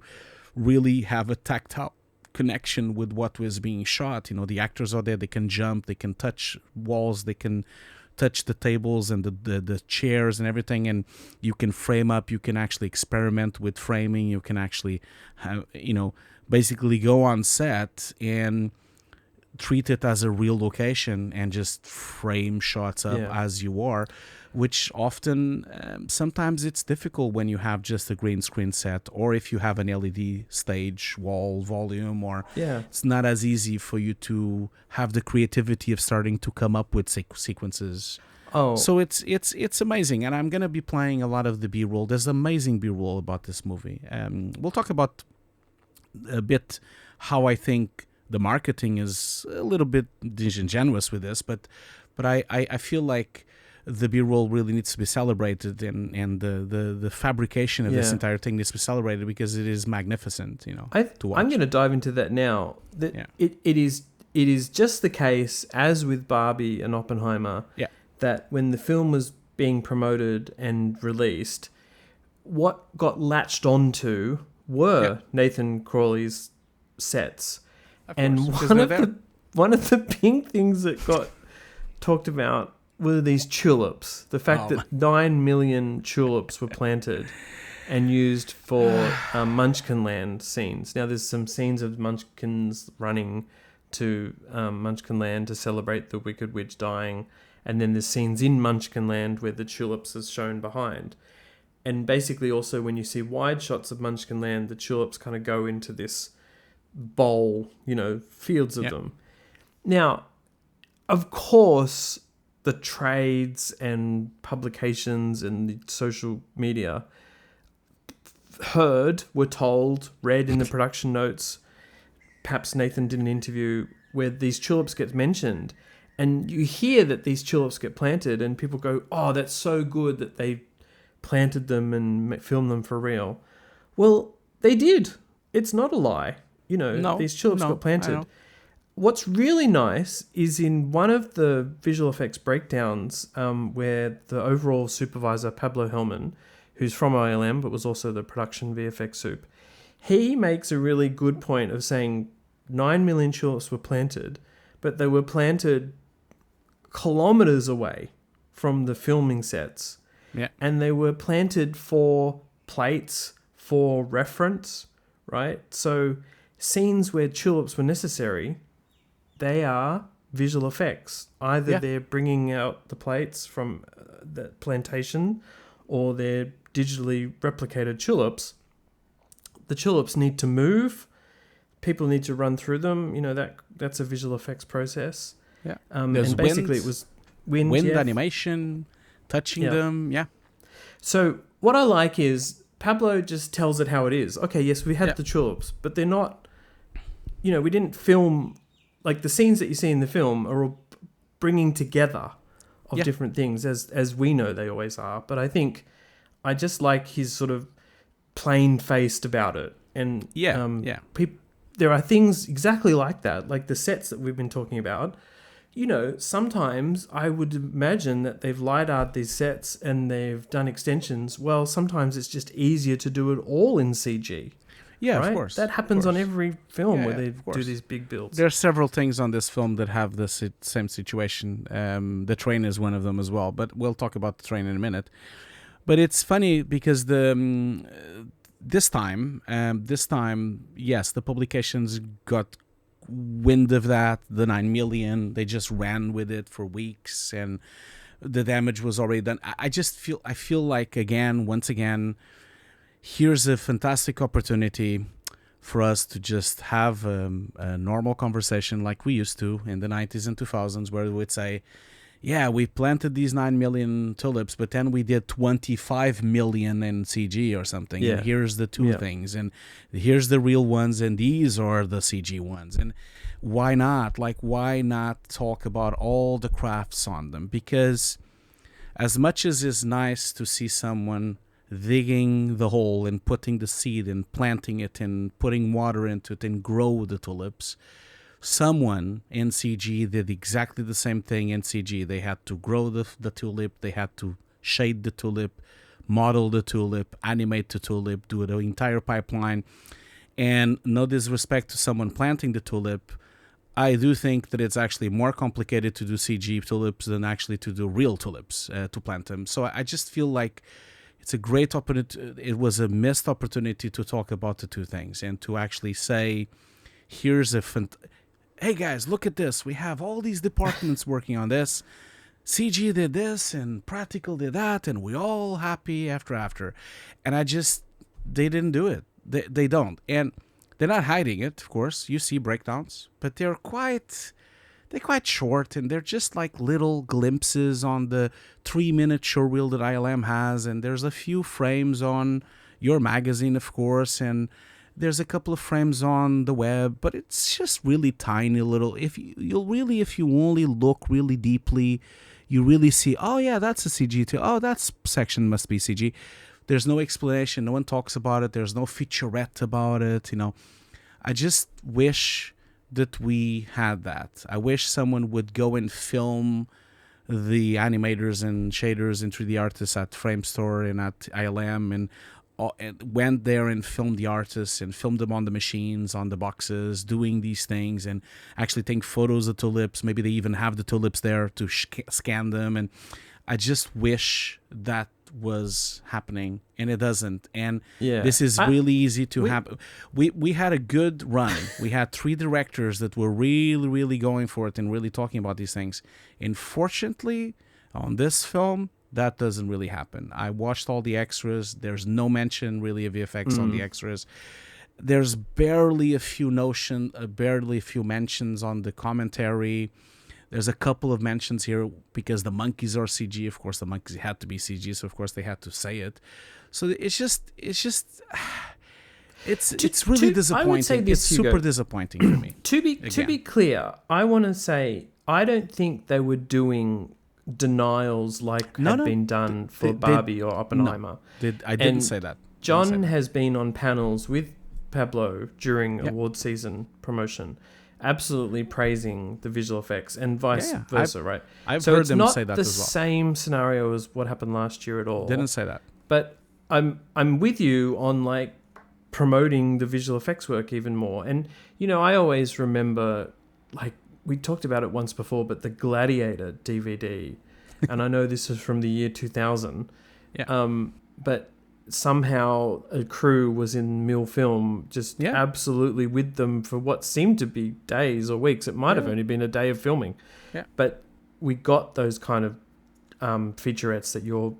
really have a tactile connection with what was being shot. The actors are there, they can jump, they can touch walls, they can touch the tables and the chairs and everything, and you can frame up, you can actually experiment with framing, you can actually have, basically go on set and treat it as a real location and just frame shots up as you are, which often sometimes it's difficult when you have just a green screen set, or if you have an LED stage wall volume, or it's not as easy for you to have the creativity of starting to come up with sequences. So it's amazing, and I'm gonna be playing a lot of the B-roll. There's amazing B-roll about this movie. We'll talk about a bit how I think the marketing is a little bit disingenuous with this, but I feel like the B-roll really needs to be celebrated, and the fabrication of this entire thing needs to be celebrated because it is magnificent, to watch. I'm going to dive into that now. It is just the case, as with Barbie and Oppenheimer, that when the film was being promoted and released, what got latched onto were Nathan Crawley's sets. And one of the big things that got talked about were these tulips. The fact that 9 million tulips were planted and used for Munchkinland scenes. Now, there's some scenes of Munchkins running to Munchkinland to celebrate the Wicked Witch dying, and then there's scenes in Munchkinland where the tulips is shown behind. And basically also when you see wide shots of Munchkinland, the tulips kind of go into this bowl, fields of them. Now, of course, the trades and publications and the social media were told, read in the production notes, perhaps Nathan did an interview where these tulips get mentioned, and you hear that these tulips get planted and people go, oh, that's so good that they planted them and filmed them for real. Well, they did. It's not a lie. These tulips got planted. What's really nice is in one of the visual effects breakdowns where the overall supervisor, Pablo Hellman, who's from ILM but was also the production VFX soup, he makes a really good point of saying 9 million tulips were planted, but they were planted kilometers away from the filming sets. Yeah. And they were planted for plates, for reference, right? So scenes where tulips were necessary, they are visual effects. Either they're bringing out the plates from the plantation or they're digitally replicated tulips. The tulips need to move. People need to run through them. That's a visual effects process. Yeah. And basically it was wind animation, touching them. Yeah. So what I like is Pablo just tells it how it is. Okay, yes, we had the tulips, but they're not, we didn't film, like the scenes that you see in the film are all bringing together of different things as we know they always are. But I think I just like his sort of plain-faced about it. And there are things exactly like that, like the sets that we've been talking about. Sometimes I would imagine that they've LiDAR'd these sets and they've done extensions. Well, sometimes it's just easier to do it all in CG. Yeah, right? Of course. That happens on every film where they do these big builds. There are several things on this film that have the same situation. The train is one of them as well, but we'll talk about the train in a minute. But it's funny because this time, yes, the publications got wind of that, the 9 million, they just ran with it for weeks and the damage was already done. I feel like once again, here's a fantastic opportunity for us to just have a normal conversation like we used to in the 90s and 2000s, where we would say, yeah, we planted these 9 million tulips, but then we did 25 million in CG or something. Yeah. And here's the two things, and here's the real ones, and these are the CG ones. And why not? Why not talk about all the crafts on them? Because as much as it's nice to see someone digging the hole and putting the seed and planting it and putting water into it and grow the tulips, someone in CG did exactly the same thing in CG. They had to grow the tulip, they had to shade the tulip, model the tulip, animate the tulip, do the entire pipeline. And no disrespect to someone planting the tulip, I do think that it's actually more complicated to do CG tulips than actually to do real tulips, to plant them. So I just feel like it's a great opportunity. It was a missed opportunity to talk about the two things and to actually say, here's hey guys, look at this. We have all these departments working on this. CG did this and practical did that, and we all happy after. And they didn't do it. They don't. And they're not hiding it, of course. You see breakdowns, but they're quite short, and they're just like little glimpses on the 3-minute short reel that ILM has, and there's a few frames on your magazine, of course, and There's a couple of frames on the web, but it's just really tiny little. If you only look really deeply, you really see, oh yeah, that's a CG too. Oh, that section must be CG. There's no explanation. No one talks about it. There's no featurette about it. I just wish that we had that. I wish someone would go and film the animators and shaders and 3D artists at Framestore and at ILM and went there and filmed the artists and filmed them on the machines, on the boxes, doing these things, and actually take photos of tulips. Maybe they even have the tulips there to scan them. And I just wish that was happening, and it doesn't. And this is really easy to happen. We had a good run. We had 3 directors that were really, really going for it and really talking about these things. Unfortunately, on this film, that doesn't really happen. I watched all the extras. There's no mention really of VFX on the extras. There's barely a few mentions on the commentary. There's a couple of mentions here because the monkeys are CG. Of course, the monkeys had to be CG, so of course they had to say it. So it's really disappointing. I would say this, it's super disappointing for me. To be clear, I want to say I don't think they were doing denials like had been done for Barbie or Oppenheimer. I didn't say that. Jon has been on panels with Pablo during award season promotion, absolutely praising the visual effects and vice versa, right? I've heard them say that as well. It's not the same scenario as what happened last year at all. Didn't say that. But I'm with you on like promoting the visual effects work even more. And I always remember, like, we talked about it once before, but the Gladiator DVD, and I know this is from the year 2000, but somehow a crew was in Mill Film just absolutely with them for what seemed to be days or weeks. It might have only been a day of filming. Yeah. But we got those kind of featurettes that you're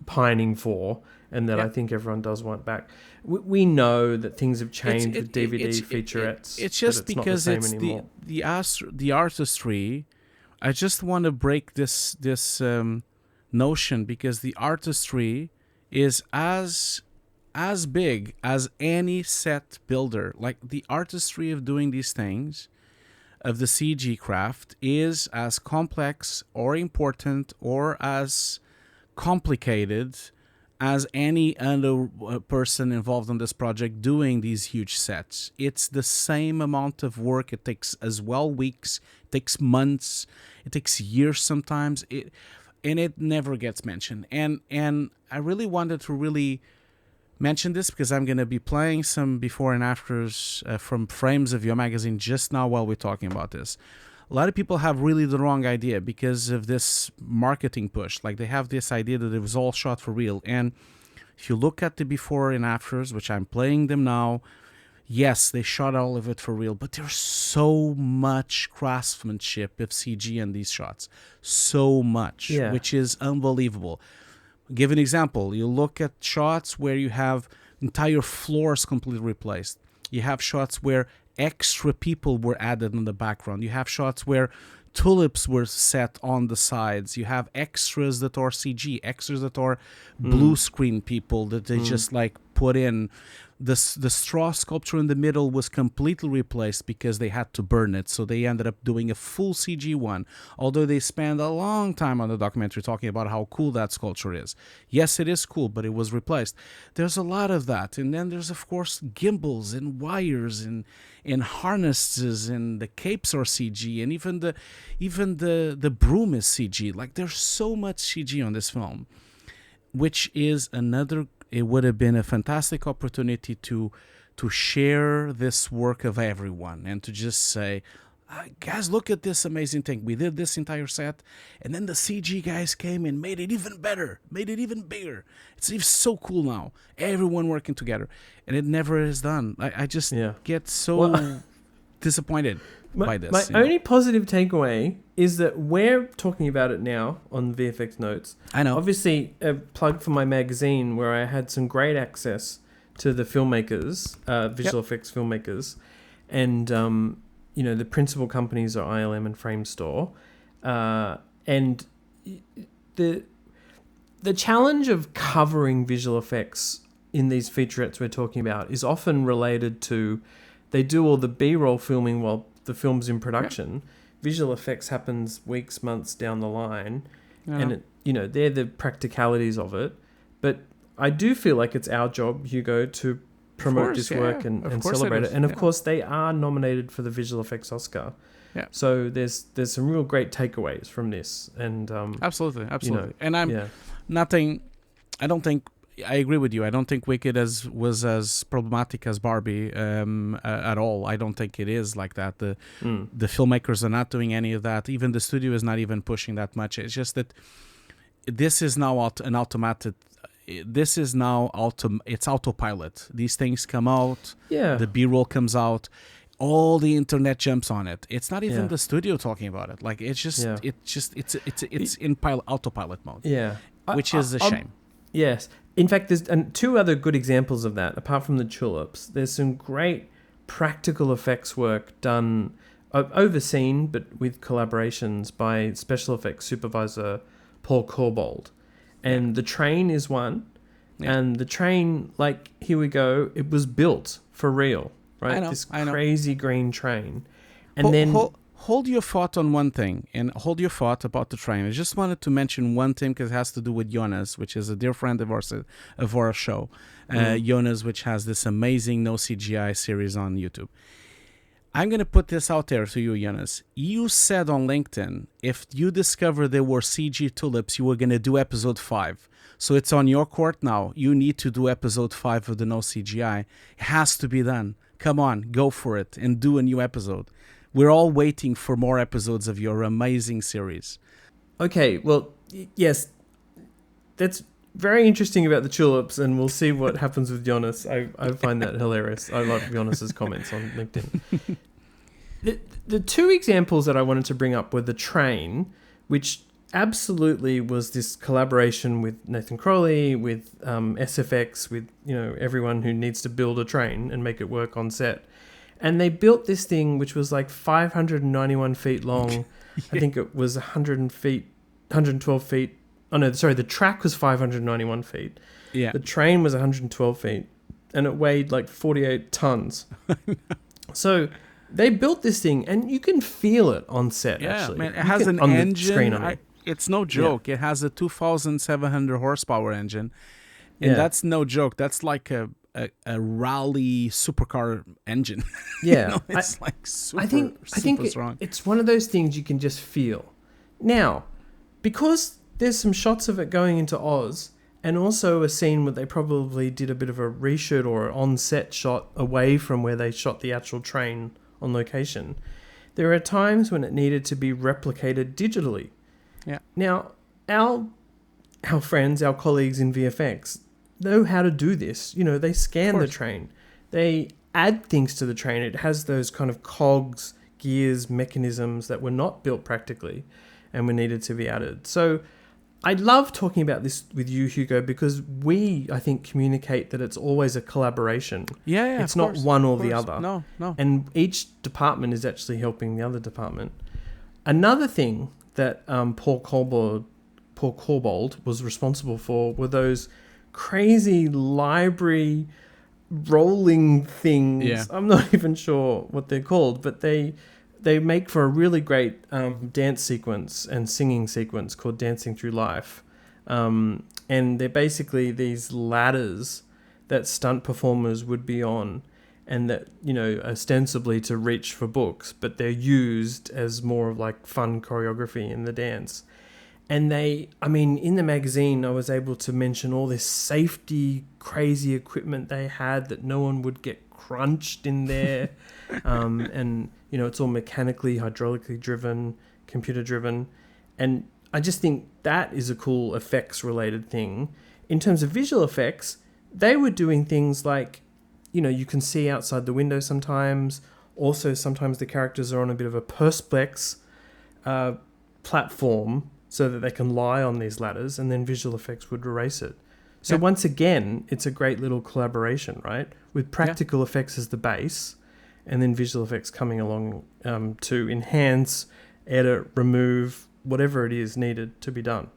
pining for, and that I think everyone does want back. We know that things have changed with DVD featurettes. It's just because it's the artistry. I just want to break this notion, because the artistry is as big as any set builder. Like, the artistry of doing these things, of the CG craft, is as complex or important or as complicated as any other person involved in this project doing these huge sets. It's the same amount of work. It takes as well weeks, it takes months, it takes years sometimes, and it never gets mentioned. And I really wanted to really mention this because I'm going to be playing some before and afters from frames of your magazine just now while we're talking about this. A lot of people have really the wrong idea because of this marketing push. Like, they have this idea that it was all shot for real. And if you look at the before and afters, which I'm playing them now, yes, they shot all of it for real, but there's so much craftsmanship of CG in these shots. So much, which is unbelievable. I'll give an example. You look at shots where you have entire floors completely replaced. You have shots where extra people were added in the background. You have shots where tulips were set on the sides. You have extras that are CG, extras that are blue screen people that they just like put in. The straw sculpture in the middle was completely replaced because they had to burn it, so they ended up doing a full CG one, although they spent a long time on the documentary talking about how cool that sculpture is. Yes, it is cool, but it was replaced. There's a lot of that. And then there's, of course, gimbals and wires and harnesses, and the capes are CG, and even the broom is CG. Like, there's so much CG on this film, which is another. It would have been a fantastic opportunity to share this work of everyone and to just say, guys, look at this amazing thing. We did this entire set, and then the CG guys came and made it even better, made it even bigger. It's so cool now. Everyone working together, and it never is done. I just get so disappointed by this. My only positive takeaway is that we're talking about it now on VFX Notes. I know. Obviously, a plug for my magazine where I had some great access to the filmmakers, visual effects filmmakers, and the principal companies are ILM and Framestore, and the challenge of covering visual effects in these featurettes we're talking about is often related to, they do all the B-roll filming while the film's in production. Yeah. Visual effects happens weeks, months down the line, and they're the practicalities of it. But I do feel like it's our job, Hugo, to promote this work and celebrate it. And of course, they are nominated for the Visual Effects Oscar. Yeah. So there's some real great takeaways from this. And absolutely. And I don't think I agree with you. I don't think Wicked was as problematic as Barbie at all. I don't think it is like that. The filmmakers are not doing any of that. Even the studio is not even pushing that much. It's just that this is now an automated. This is now it's autopilot. These things come out. Yeah. The B-roll comes out. All the internet jumps on it. It's not even the studio talking about it. Like it's just it's in autopilot mode. Yeah. Which is a shame. Yes. In fact, there's two other good examples of that, apart from the Tulips. There's some great practical effects work done, overseen, but with collaborations by special effects supervisor Paul Corbold. And the train is one. Yeah. And the train, like, here we go, it was built for real, right? This crazy green train. And Hold your thought on one thing, and hold your thought about the train. I just wanted to mention one thing because it has to do with Jonas, which is a dear friend of our show. Jonas, which has this amazing No CGI series on YouTube. I'm going to put this out there to you, Jonas. You said on LinkedIn, if you discover there were CG tulips, you were going to do episode 5. So it's on your court now. You need to do episode 5 of the No CGI. It has to be done. Come on, go for it and do a new episode. We're all waiting for more episodes of your amazing series. Okay, well, yes, that's very interesting about the Tulips, and we'll see what happens with Jonas. I find that hilarious. I love Jonas's comments on LinkedIn. The two examples that I wanted to bring up were the train, which absolutely was this collaboration with Nathan Crowley, with SFX, with everyone who needs to build a train and make it work on set. And they built this thing which was like 591 feet long. Yeah. I think it was 112 feet. Oh, no, sorry. The track was 591 feet. Yeah. The train was 112 feet. And it weighed like 48 tons. So they built this thing, and you can feel it on set, actually. Man, it has an engine. It's no joke. Yeah. It has a 2,700 horsepower engine. And that's no joke. That's like a rally supercar engine. Yeah. It's super, I think strong. It's one of those things you can just feel. Now, because there's some shots of it going into Oz, and also a scene where they probably did a bit of a reshoot or an on-set shot away from where they shot the actual train on location, there are times when it needed to be replicated digitally. Yeah. Now, our friends, our colleagues in VFX know how to do this. They scan the train. They add things to the train. It has those kind of cogs, gears, mechanisms that were not built practically and were needed to be added. So I love talking about this with you, Hugo, because I think, communicate that it's always a collaboration. Yeah, it's not one or the other. No. And each department is actually helping the other department. Another thing that Paul Corbold was responsible for were those crazy library rolling things. Yeah. I'm not even sure what they're called, but they make for a really great dance sequence and singing sequence called Dancing Through Life. And they're basically these ladders that stunt performers would be on, and that, ostensibly to reach for books, but they're used as more of like fun choreography in the dance. And in the magazine, I was able to mention all this safety, crazy equipment they had that no one would get crunched in there. And, it's all mechanically, hydraulically driven, computer driven. And I just think that is a cool effects related thing. In terms of visual effects, they were doing things like, you can see outside the window sometimes. Also, sometimes the characters are on a bit of a perspex platform, so that they can lie on these ladders, and then visual effects would erase it. So once again, it's a great little collaboration, right? With practical effects as the base, and then visual effects coming along to enhance, edit, remove, whatever it is needed to be done.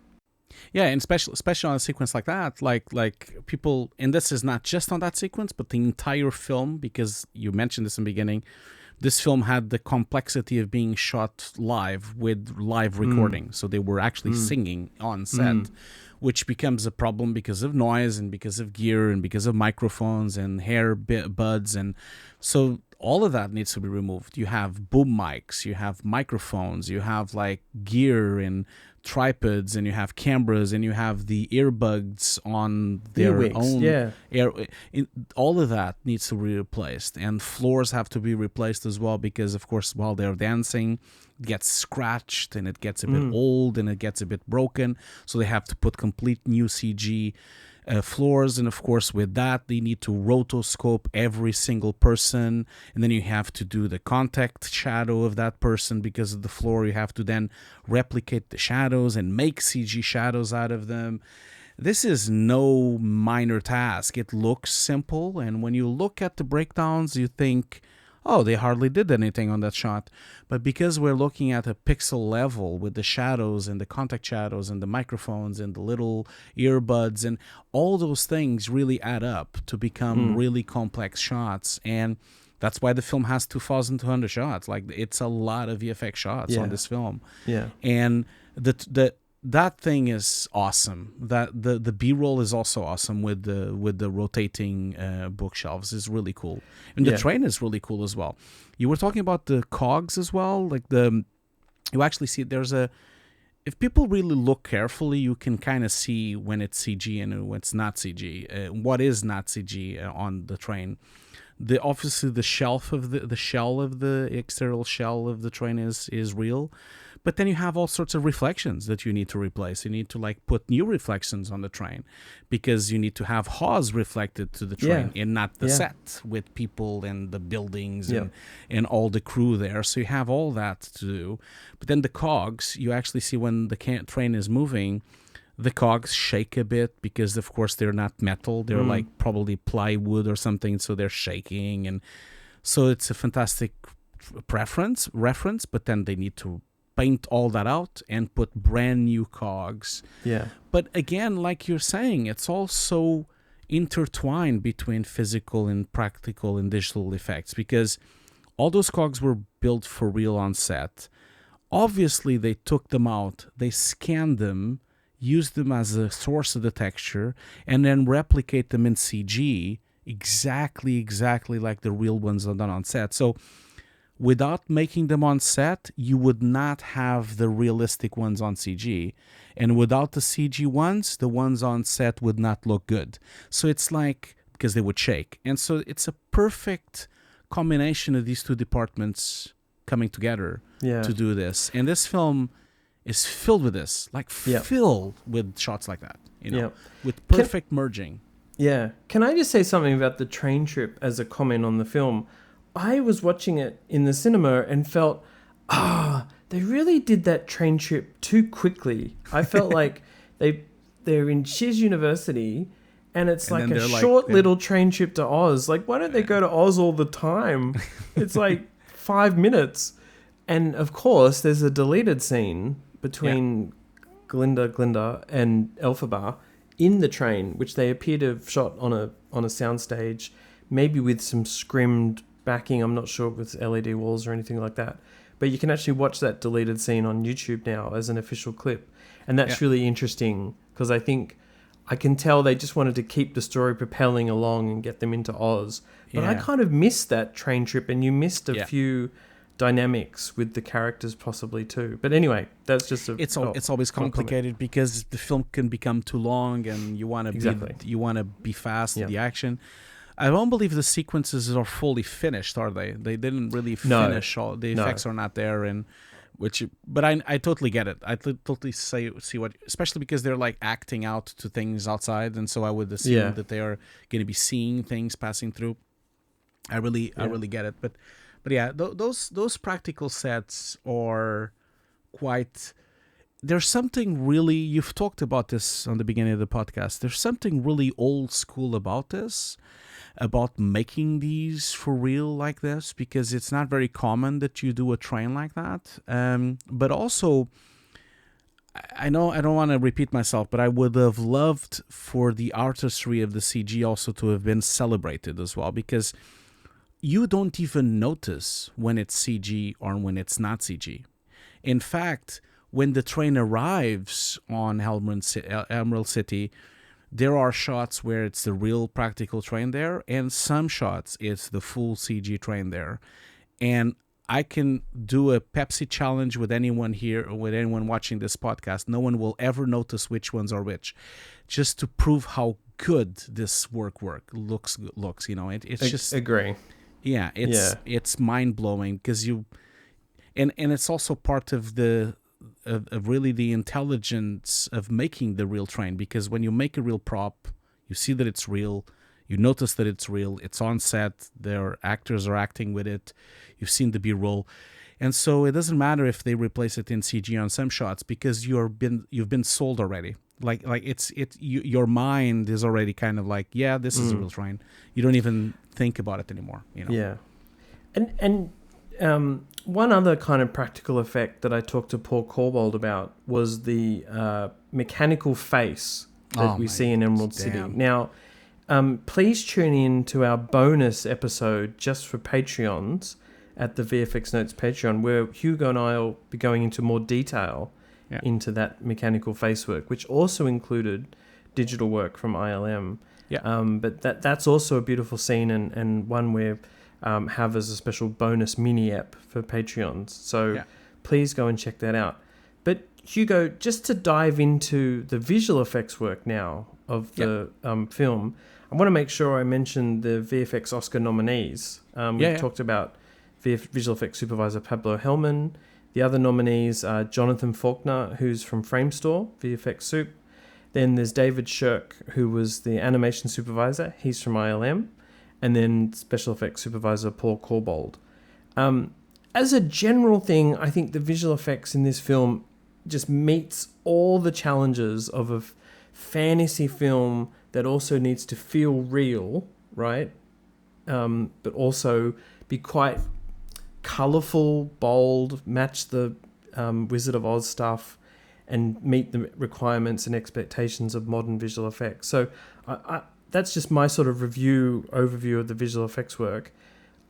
Yeah, and especially on a sequence like that, like people, and this is not just on that sequence, but the entire film, because you mentioned this in the beginning. This film had the complexity of being shot live with live recording, so they were actually singing on set, which becomes a problem because of noise and because of gear and because of microphones and hair buds, and so all of that needs to be removed. You have boom mics, you have microphones, you have like gear and tripods, and you have cameras, and you have the earbuds on their Earwigs, own yeah. all of that needs to be replaced, and floors have to be replaced as well, because of course while they're dancing it gets scratched and it gets a bit old and it gets a bit broken, so they have to put complete new CG floors, and of course with that they need to rotoscope every single person, and then you have to do the contact shadow of that person because of the floor. You have to then replicate the shadows and make CG shadows out of them. This is no minor task. It looks simple, and when you look at the breakdowns you think, oh, they hardly did anything on that shot. But because we're looking at a pixel level with the shadows and the contact shadows and the microphones and the little earbuds and all those things really add up to become really complex shots. And that's why the film has 2,200 shots. Like, it's a lot of VFX shots on this film. Yeah. And that thing is awesome. That the B-roll is also awesome with the rotating bookshelves. Is really cool, and the train is really cool as well. You were talking about the cogs as well. Like you actually see if people really look carefully, you can kind of see when it's CG and when it's not CG. What is not CG on the train? Obviously the shell of the external shell of the train is real. But then you have all sorts of reflections that you need to replace. You need to like put new reflections on the train, because you need to have Hawes reflected to the train and not the set with people and the buildings and all the crew there. So you have all that to do. But then the cogs, you actually see when the train is moving, the cogs shake a bit because, of course, they're not metal. They're like probably plywood or something, so they're shaking. And so it's a fantastic reference, but then they need to paint all that out and put brand new cogs. Yeah. But again, like you're saying, it's also intertwined between physical and practical and digital effects, because all those cogs were built for real on set. Obviously, they took them out, they scanned them, used them as a source of the texture, and then replicate them in CG exactly like the real ones are done on set. So without making them on set, you would not have the realistic ones on CG. And without the CG ones, the ones on set would not look good. So it's like, because they would shake. And so it's a perfect combination of these two departments coming together to do this. And this film is filled with this, like filled with shots like that, with perfect merging. Yeah. Can I just say something about the train trip as a comment on the film? I was watching it in the cinema and felt, they really did that train trip too quickly. I felt like they're in Shiz University and it's like a short little train trip to Oz. Like, why don't they go to Oz all the time? It's like 5 minutes. And of course, there's a deleted scene between Glinda and Elphaba in the train, which they appear to have shot on a soundstage, maybe with some scrimmed backing. I'm not sure with LED walls or anything like that, but you can actually watch that deleted scene on YouTube now as an official clip, and that's really interesting, because I can tell they just wanted to keep the story propelling along and get them into Oz. But I kind of missed that train trip, and you missed a few dynamics with the characters possibly too. But anyway, that's just it's always complicated because the film can become too long, and you want to be fast in the action. I don't believe the sequences are fully finished, are they? They didn't really finish all the effects are not there, but I totally get it. I totally see what, especially because they're like acting out to things outside, and so I would assume that they are going to be seeing things passing through. I really get it, but yeah, those practical sets are quite. There's something really, you've talked about this on the beginning of the podcast. There's something really old school about this, about making these for real like this, because it's not very common that you do a train like that. But also, I know I don't want to repeat myself, but I would have loved for the artistry of the CG also to have been celebrated as well, because you don't even notice when it's CG or when it's not CG. In fact, when the train arrives on Emerald City, there are shots where it's the real practical train there, and some shots it's the full CG train there. And I can do a Pepsi challenge with anyone here or with anyone watching this podcast. No one will ever notice which ones are which, just to prove how good this work looks. You know, it's just agree. Yeah, it's mind blowing because and it's also part of of really the intelligence of making the real train, because when you make a real prop, you see that it's real. You notice that it's real. It's on set. Their actors are acting with it. You've seen the B-roll, and so it doesn't matter if they replace it in CG on some shots, because you've been sold already. Like your mind is already kind of like, yeah, this is a real train. You don't even think about it anymore. You know. Yeah, and one other kind of practical effect that I talked to Paul Corbold about was the mechanical face that we see in Emerald City. Now. Please tune in to our bonus episode just for Patreons at the VFX Notes Patreon, where Hugo and I will be going into more detail into that mechanical face work, which also included digital work from ILM. Yeah. But that's also a beautiful scene and one we have as a special bonus mini app for Patreons. So please go and check that out. But Hugo, just to dive into the visual effects work now of the film, I want to make sure I mention the VFX Oscar nominees. We've talked about visual effects supervisor Pablo Hellman. The other nominees are Jonathan Faulkner, who's from Framestore, VFX Soup. Then there's David Shirk, who was the animation supervisor. He's from ILM. And then special effects supervisor Paul Corbold. As a general thing, I think the visual effects in this film just meets all the challenges of a fantasy film that also needs to feel real, right? But also be quite colourful, bold, match the Wizard of Oz stuff, and meet the requirements and expectations of modern visual effects. So that's just my sort of overview of the visual effects work.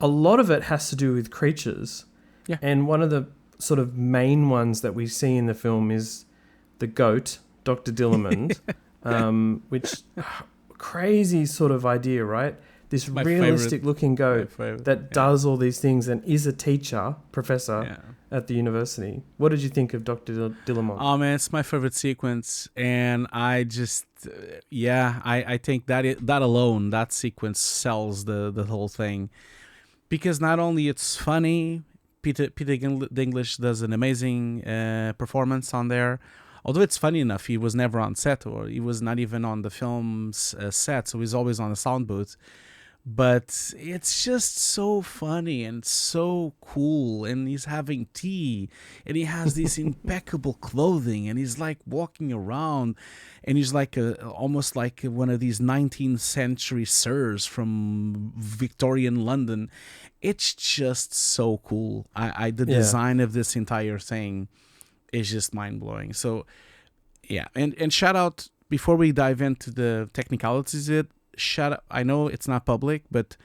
A lot of it has to do with creatures. Yeah. And one of the sort of main ones that we see in the film is the goat, Dr. Dillamond. Which crazy sort of idea, right? This realistic looking goat that does all these things and is a professor at the university. What did you think of Dr. Dillamond? Oh man, it's my favorite sequence, and I just I think that alone, that sequence sells the whole thing, because not only it's funny, Peter Dinklage does an amazing performance on there. Although it's funny enough, he was never on set, or he was not even on the film's set, so he's always on a sound booth. But it's just so funny and so cool, and he's having tea, and he has this impeccable clothing, and he's like walking around, and he's like almost like one of these 19th century sirs from Victorian London. It's just so cool. The design of this entire thing is just mind-blowing. So and shout out, before we dive into the technicalities of it, shout out, I know it's not public, but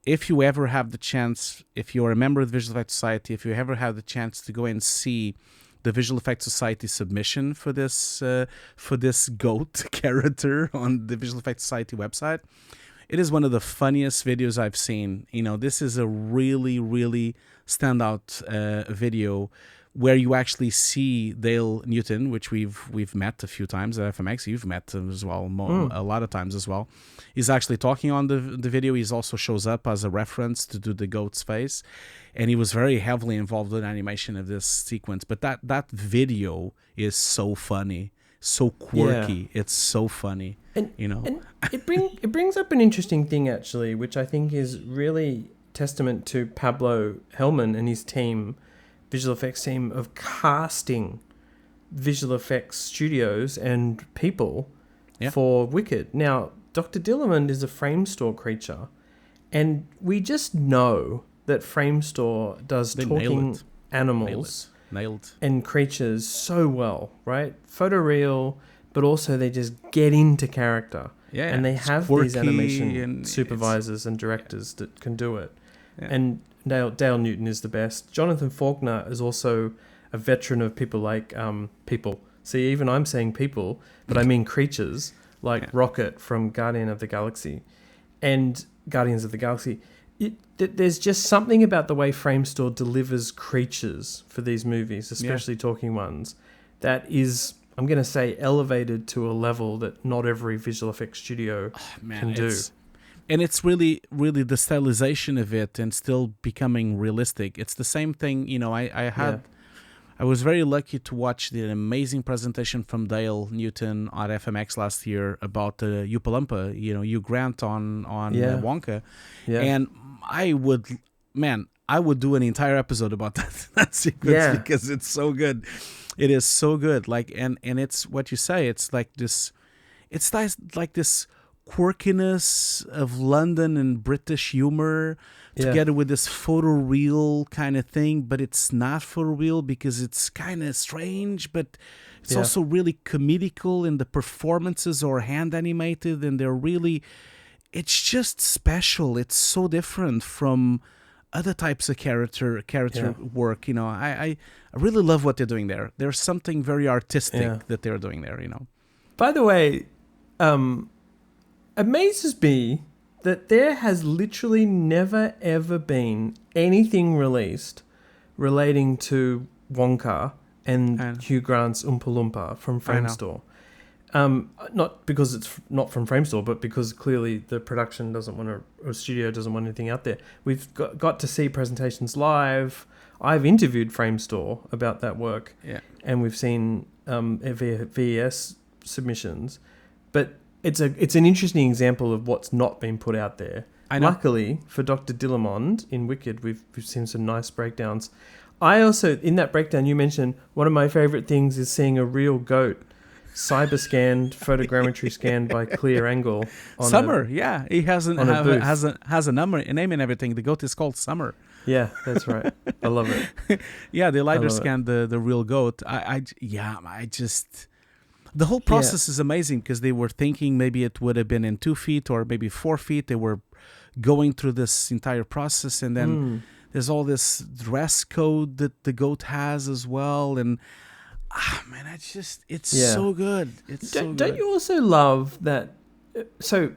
if you ever have the chance, if you're a member of the Visual Effects Society, if you ever have the chance to go and see the Visual Effects Society submission for this goat character on the Visual Effects Society website, it is one of the funniest videos I've seen. You know, this is a really, really standout video where you actually see Dale Newton, which we've met a few times at FMX. You've met him as well, a lot of times as well. He's actually talking on the video. He also shows up as a reference to do the goat's face, and he was very heavily involved in animation of this sequence. But that video is so funny, so quirky. It's so funny, and it brings up an interesting thing actually, which I think is really testament to Pablo Hellman and his team. Visual effects team, of casting visual effects studios and people for Wicked. Now, Dr. Dillamond is a Framestore creature, and we just know that Framestore does talking animals nailed. and creatures so well, right? Photoreal, but also they just get into character. Yeah, And they it's have quirky these animation and supervisors and directors that can do it. Yeah. And Dale Newton is the best. Jonathan Faulkner is also a veteran of people like people. See, even I'm saying people, but I mean creatures like Rocket from Guardians of the Galaxy. There's just something about the way Framestore delivers creatures for these movies, especially talking ones, that is, I'm going to say, elevated to a level that not every visual effects studio can do. And it's really, really the stylization of it and still becoming realistic. It's the same thing, I was very lucky to watch the amazing presentation from Dale Newton at FMX last year about the Upalumpa, Hugh Grant on Wonka. Yeah. And I would do an entire episode about that sequence because it's so good. It is so good. And it's what you say, it's like this quirkiness of London and British humor together with this photoreal kind of thing, but it's not photoreal because it's kind of strange, but it's also really comedical, and the performances are hand animated, and it's just special. It's so different from other types of character work. I really love what they're doing there. There's something very artistic that they're doing there. By the way, amazes me that there has literally never ever been anything released relating to Wonka and Hugh Grant's Oompa Loompa from Framestore. Not because it's not from Framestore, but because clearly the production doesn't want to, or studio doesn't want anything out there. We've got to see presentations live. I've interviewed Framestore about that work, and we've seen VES submissions, but it's an interesting example of what's not been put out there. Luckily for Dr. Dillamond in Wicked, we've seen some nice breakdowns. I also, in that breakdown, you mentioned one of my favorite things is seeing a real goat cyber scanned, photogrammetry scanned by Clear Angle. Summer, he has a number, a name and everything. The goat is called Summer. Yeah, that's right. I love it. They later scanned the real goat. The whole process is amazing because they were thinking maybe it would have been in 2 feet or maybe 4 feet. They were going through this entire process, and then there's all this dress code that the goat has as well. And it's so good. Don't you also love that? So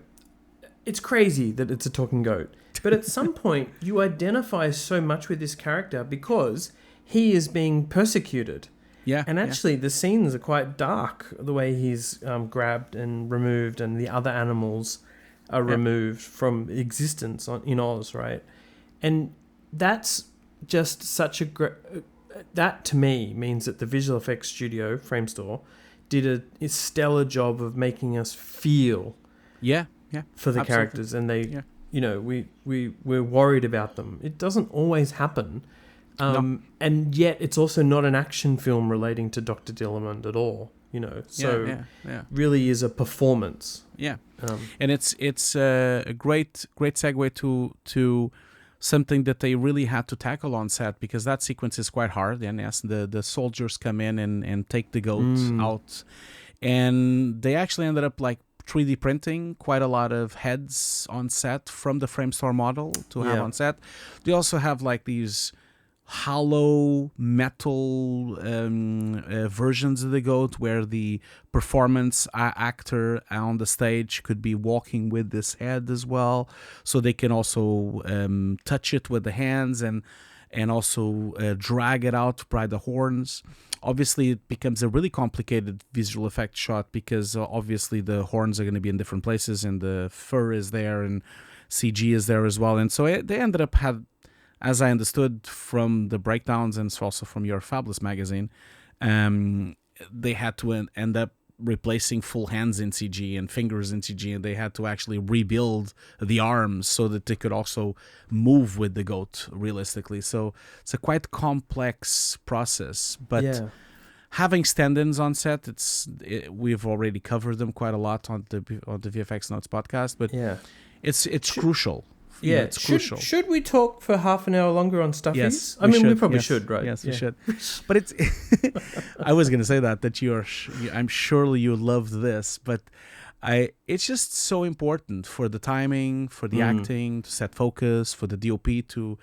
it's crazy that it's a talking goat, but at some point you identify so much with this character because he is being persecuted. Yeah, and actually the scenes are quite dark, the way he's grabbed and removed, and the other animals are removed from existence in Oz, right? And that's just such that to me means that the visual effects studio, Framestore, did a stellar job of making us feel for the characters, and they, we're worried about them. It doesn't always happen. And yet it's also not an action film relating to Dr. Dillamond at all, really is a performance. And it's a great segue to something that they really had to tackle on set, because that sequence is quite hard. And the soldiers come in and take the goat out, and they actually ended up 3D printing quite a lot of heads on set from the Framestore model to have on set. They also have these hollow metal versions of the goat where the performance actor on the stage could be walking with this head as well, so they can also touch it with the hands and also drag it out by the horns. Obviously it becomes a really complicated visual effect shot because obviously the horns are going to be in different places and the fur is there and CG is there as well. And so they ended up as I understood from the breakdowns and also from your Fabulous magazine, they had to end up replacing full hands in CG and fingers in CG, and they had to actually rebuild the arms so that they could also move with the goat realistically. So it's a quite complex process, but having stand-ins on set, we've already covered them quite a lot on the VFX Notes podcast, but it's crucial it's crucial. Should we talk for half an hour longer on stuffies? Yes, we probably should, right? Yes, we should. But it's. I was going to say that you are. I'm surely you loved this, but it's just so important for the timing, for the acting, to set focus, for the DOP to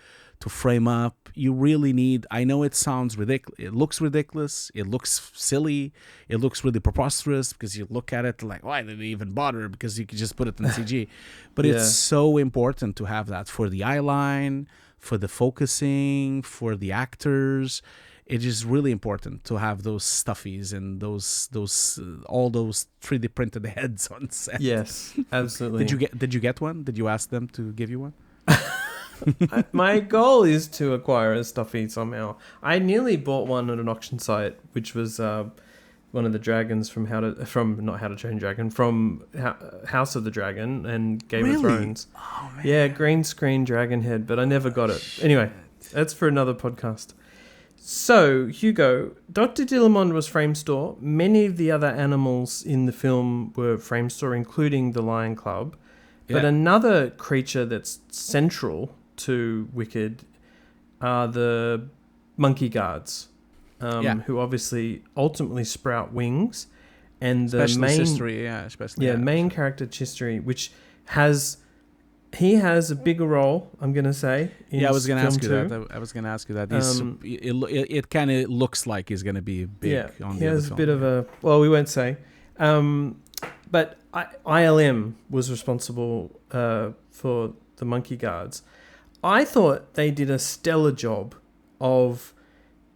frame up. You really need. I know it sounds ridiculous. It looks ridiculous. It looks silly. It looks really preposterous because you look at it like, why did they even bother? Because you could just put it in CG. But it's so important to have that for the eye line, for the focusing, for the actors. It is really important to have those stuffies and those all those 3D printed heads on set. Yes, absolutely. Did you get one? Did you ask them to give you one? My goal is to acquire a stuffy somehow. I nearly bought one at an auction site, which was one of the dragons from not How to Train Dragon, from House of the Dragon and Game of Thrones. Oh, man. Yeah, green screen dragon head, but I never got it. Anyway, that's for another podcast. So, Hugo, Dr. Dillamond was Framestore. Many of the other animals in the film were Framestore, including the Lion Club. Yeah. But another creature that's central to Wicked are the monkey guards, who obviously ultimately sprout wings. And the main character Chistry, which he has a bigger role, I'm going to say. I was going to ask you that. I was going to ask you that. It kind of looks like he's going to be big on the other film. He has a bit of a... Well, we won't say. But ILM was responsible for the monkey guards. I thought they did a stellar job of,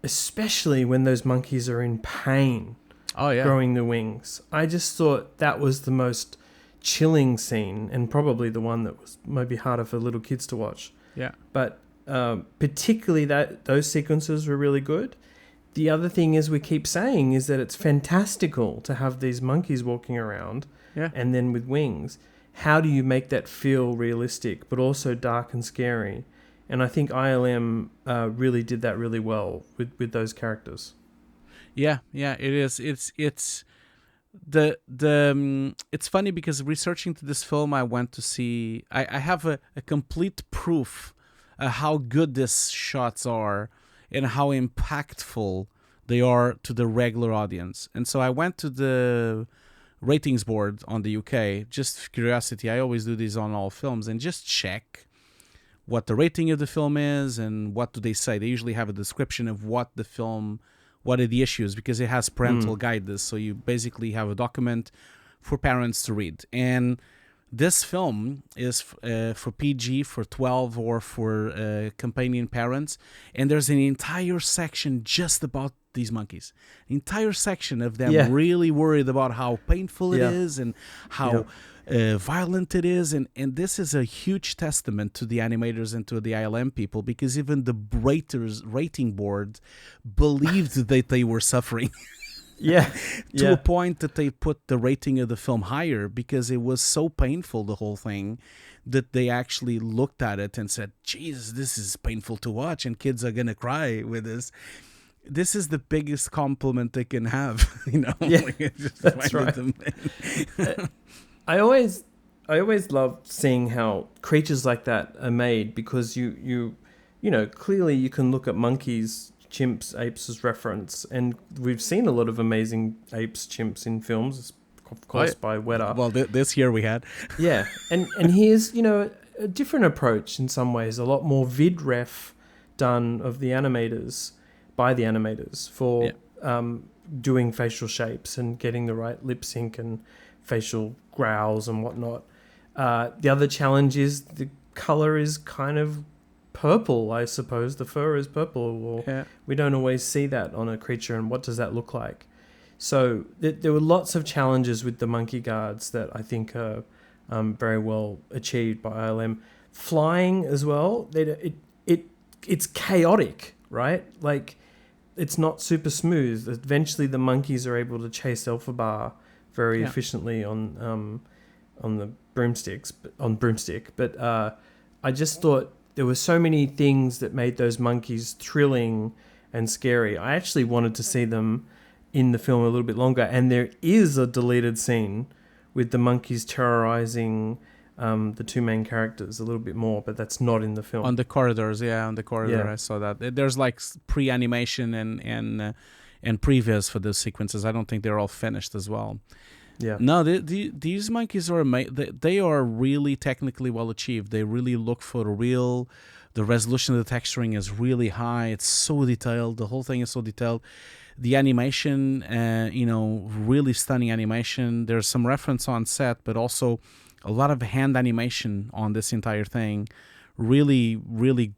especially when those monkeys are in pain, growing the wings. I just thought that was the most chilling scene, and probably the one that was maybe harder for little kids to watch. Yeah. But particularly those sequences were really good. The other thing is we keep saying is that it's fantastical to have these monkeys walking around and then with wings. How do you make that feel realistic but also dark and scary? And I think ILM really did that really well with those characters. Yeah, it is. It's it's funny because researching to this film, I went to see. I have a complete proof of how good these shots are and how impactful they are to the regular audience. And so I went to the ratings board on the UK, just for curiosity. I always do these on all films and just check what the rating of the film is and what do they say. They usually have a description of what are the issues, because it has parental guidance. So you basically have a document for parents to read. And this film is for PG, for 12, or for companion parents. And there's an entire section just about these monkeys. An entire section of them really worried about how painful it is and how violent it is. And this is a huge testament to the animators and to the ILM people, because even the rating board believed that they were suffering. To a point that they put the rating of the film higher, because it was so painful, the whole thing, that they actually looked at it and said, Jesus, this is painful to watch and kids are gonna cry with this. This is the biggest compliment they can have, That's right. I always love seeing how creatures like that are made, because you clearly you can look at monkeys, chimps, apes as reference, and we've seen a lot of amazing apes, chimps in films, of course, by Weta. Well, this year we had. And here's a different approach in some ways, a lot more vid-ref done of the animators by the animators for doing facial shapes and getting the right lip sync and facial growls and whatnot. The other challenge is the color is kind of purple, I suppose. The fur is purple. We don't always see that on a creature, and what does that look like? So there were lots of challenges with the monkey guards that I think are very well achieved by ILM. Flying as well, it's chaotic, right? Like, it's not super smooth. Eventually the monkeys are able to chase Elphaba very efficiently on the broomstick. But I just thought there were so many things that made those monkeys thrilling and scary. I actually wanted to see them in the film a little bit longer, and there is a deleted scene with the monkeys terrorizing the two main characters a little bit more, but that's not in the film. On the corridors, on the corridor, Yeah. I saw that. There's like pre-animation and previews for those sequences. I don't think they're all finished as well. Yeah. No, these monkeys are they are really technically well achieved. They really look for the real. The resolution of the texturing is really high. It's so detailed. The whole thing is so detailed. The animation, really stunning animation. There's some reference on set, but also a lot of hand animation on this entire thing. Really, really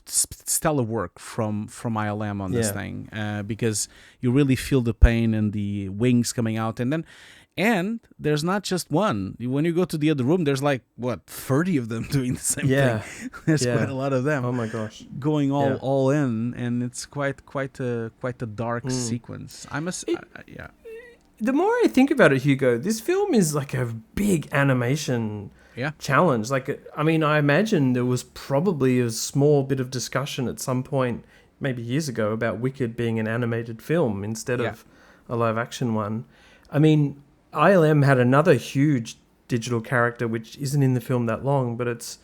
stellar work from ILM on this thing, because you really feel the pain and the wings coming out, and there's not just one. When you go to the other room, there's like 30 of them doing the same thing. There's quite a lot of them. Oh my gosh, going all in, and it's quite a dark sequence. The more I think about it, Hugo, this film is like a big animation challenge. I imagine there was probably a small bit of discussion at some point, maybe years ago, about Wicked being an animated film instead of a live action one. I mean, ILM had another huge digital character which isn't in the film that long, but it's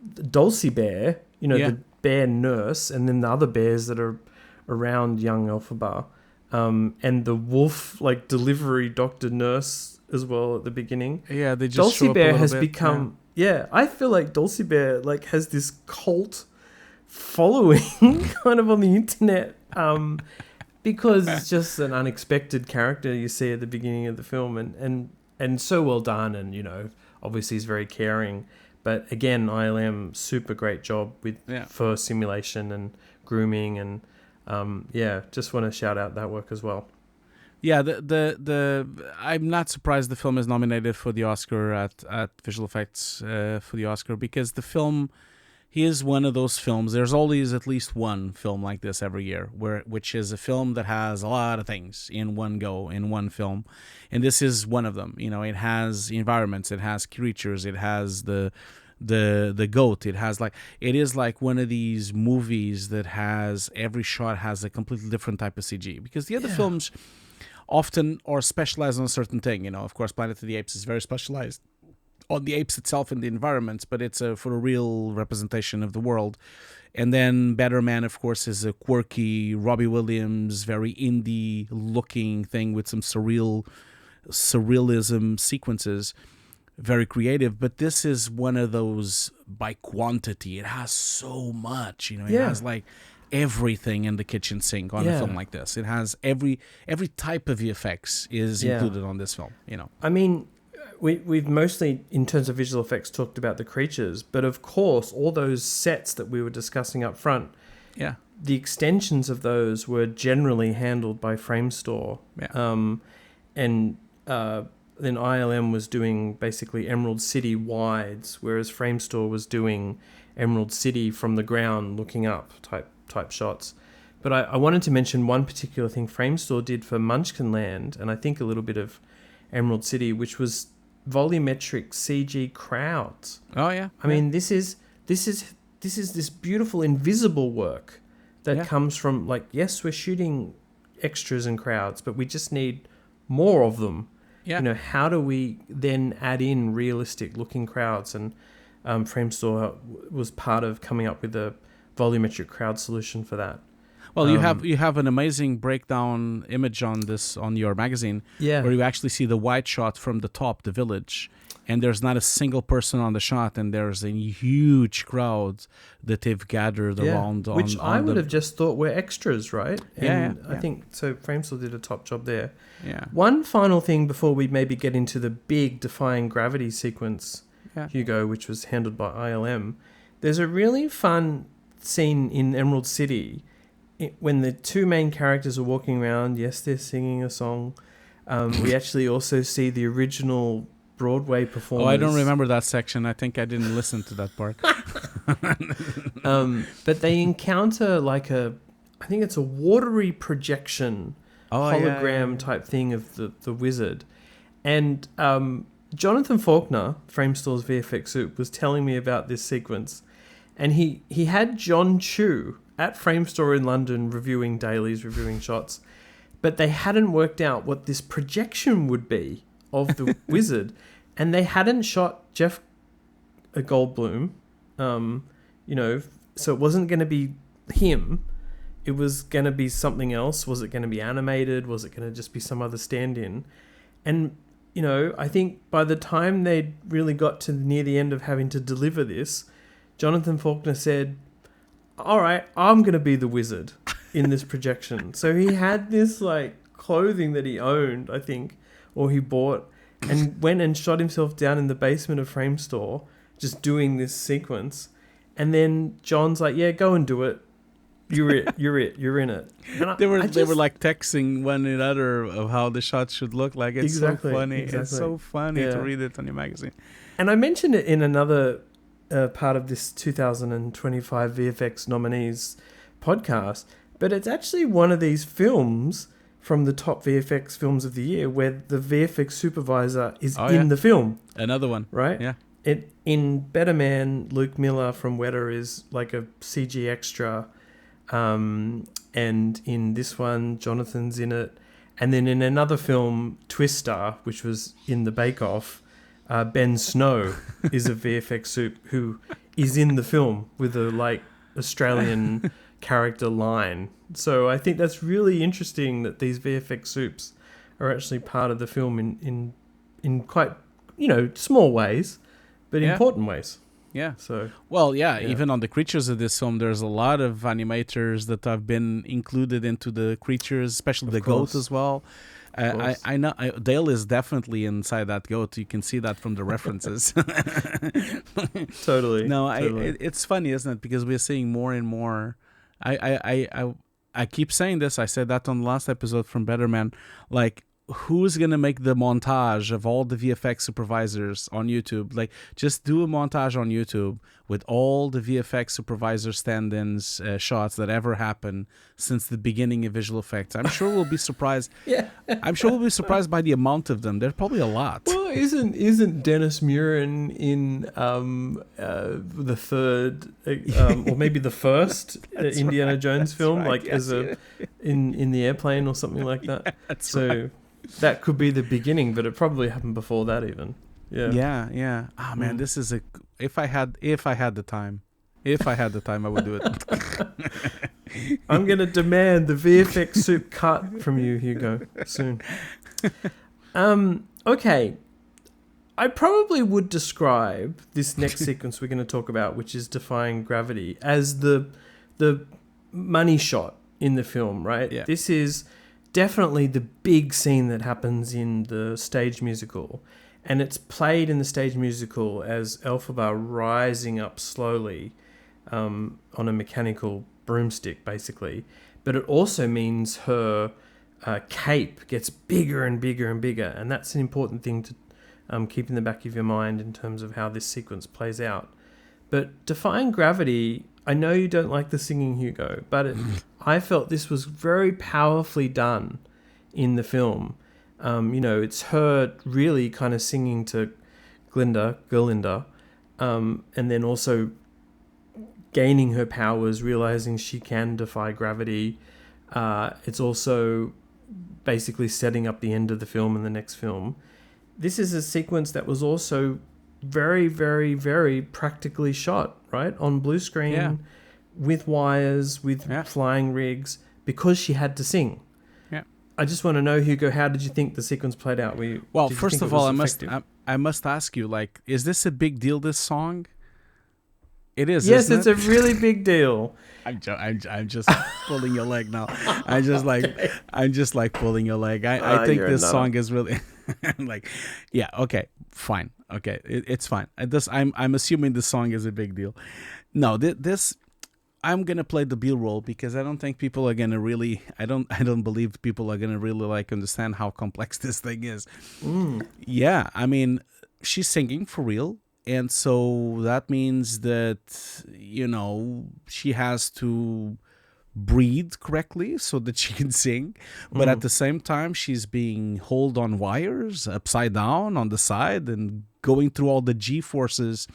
Dolcy Bear, the bear nurse, and then the other bears that are around young Elphaba, and the wolf delivery doctor nurse as well at the beginning. Yeah, they just Dolcy Bear has bit. become I feel like Dolcy Bear has this cult following kind of on the internet. Because it's just an unexpected character you see at the beginning of the film, and so well done, and obviously he's very caring. But again, ILM, super great job with for simulation and grooming, and just want to shout out that work as well. Yeah, the I'm not surprised the film is nominated for the Oscar at visual effects for the Oscar, because the film is one of those films. There's always at least one film like this every year, which is a film that has a lot of things in one go, in one film, and this is one of them. It has environments, it has creatures, it has the goat. It is like one of these movies that has every shot has a completely different type of CG, because the other films often are specialized on a certain thing. Of course, Planet of the Apes is very specialized on the apes itself and the environments, but it's for a real representation of the world. And then Better Man, of course, is a quirky Robbie Williams, very indie looking thing with some surrealism sequences, very creative. But this is one of those by quantity. It has so much, it has everything in the kitchen sink on a film like this. It has every type of VFX is included on this film. We've mostly, in terms of visual effects, talked about the creatures, but of course, all those sets that we were discussing up front, the extensions of those were generally handled by Framestore. Then ILM was doing basically Emerald City wides, whereas Framestore was doing Emerald City from the ground, looking up type shots. But I wanted to mention one particular thing Framestore did for Munchkinland, and I think a little bit of Emerald City, which was volumetric CG crowds. Oh yeah. I mean, this is this beautiful invisible work that comes from yes, we're shooting extras and crowds, but we just need more of them. How do we then add in realistic looking crowds? And Framestore was part of coming up with a volumetric crowd solution for that. Well, you have an amazing breakdown image on your magazine, where you actually see the wide shot from the top, the village, and there's not a single person on the shot, and there's a huge crowd that they've gathered around. Which I would have just thought were extras, right? And I think so. Framestore did a top job there. Yeah. One final thing before we maybe get into the big Defying Gravity sequence, Hugo, which was handled by ILM. There's a really fun scene in Emerald City when the two main characters are walking around. Yes, they're singing a song. We actually also see the original Broadway performers. Oh, I don't remember that section. I think I didn't listen to that part. But they encounter I think it's a watery projection hologram type thing of the wizard. And Jonathan Faulkner, Framestore's VFX Soup, was telling me about this sequence. And he had John Chu at Framestore in London reviewing dailies, reviewing shots, but they hadn't worked out what this projection would be of the wizard, and they hadn't shot Jeff a Goldblum, you know, so it wasn't going to be him. It was going to be something else. Was it going to be animated? Was it going to just be some other stand-in? And, you know, I think by the time they'd really got to near the end of having to deliver this, Jonathan Faulkner said, all right, I'm going to be the wizard in this projection. So he had this, like, clothing that he owned, I think, or he bought, and went and shot himself down in the basement of Framestore, just doing this sequence. And then John's like, yeah, go and do it. You're in it. And they were like texting one another of how the shots should look like. It's so funny. Exactly. It's so funny to read it on your magazine. And I mentioned it in another part of this 2025 VFX nominees podcast, but it's actually one of these films from the top VFX films of the year where the VFX supervisor is in the film. Another one. Right? Yeah. In Better Man, Luke Miller from Weta is like a CG extra. And in this one, Jonathan's in it. And then in another film, Twister, which was in the Bake Off, Ben Snow is a VFX soup who is in the film with a like Australian character line. So I think that's really interesting that these VFX soups are actually part of the film in quite, you know, small ways, but important ways. Yeah. So even on the creatures of this film, there's a lot of animators that have been included into the creatures, especially the goat as well. I know Dale is definitely inside that goat. You can see that from the references. Totally. No, totally. It's funny, isn't it? Because we're seeing more and more. I keep saying this. I said that on the last episode from Better Man. Like, who's going to make the montage of all the VFX supervisors on YouTube? Like, just do a montage on YouTube with all the VFX supervisor stand-ins, shots that ever happened since the beginning of visual effects. I'm sure we'll be surprised. I'm sure we'll be surprised by the amount of them. There's probably a lot. Well, isn't Dennis Muren in the third, or maybe the first Indiana Jones film, like as in the airplane or something like that? Right. That could be the beginning, but it probably happened before that even. Yeah. Oh man, this is if I had the time, I would do it. I'm gonna demand the VFX soup cut from you, Hugo, soon. Okay. I probably would describe this next sequence we're going to talk about, which is Defying Gravity, as the money shot in the film, right? Yeah. This is definitely the big scene that happens in the stage musical. And it's played in the stage musical as Elphaba rising up slowly on a mechanical broomstick, basically. But it also means her cape gets bigger and bigger and bigger. And that's an important thing to keep in the back of your mind in terms of how this sequence plays out. But Defying Gravity, I know you don't like the singing, Hugo, but I felt this was very powerfully done in the film. It's her really kind of singing to Gerlinda, and then also gaining her powers, realizing she can defy gravity. It's also basically setting up the end of the film and the next film. This is a sequence that was also very, very, very practically shot, right? On blue screen, with wires, with flying rigs, because she had to sing. Yeah. I just want to know, Hugo, how did you think the sequence played out? First of all, I must ask you, like, is this a big deal, this song? It is. Yes, it's a really big deal. I'm just pulling your leg now. I'm just like pulling your leg. I think this song is really okay, fine. Okay, it's fine. I'm assuming the song is a big deal. No, this I'm gonna play the B roll because I don't think people are gonna really. I don't believe people are gonna really like understand how complex this thing is. Yeah, I mean, she's singing for real. And so that means that, she has to breathe correctly so that she can sing. But at the same time, she's being held on wires, upside down, on the side, and going through all the G-forces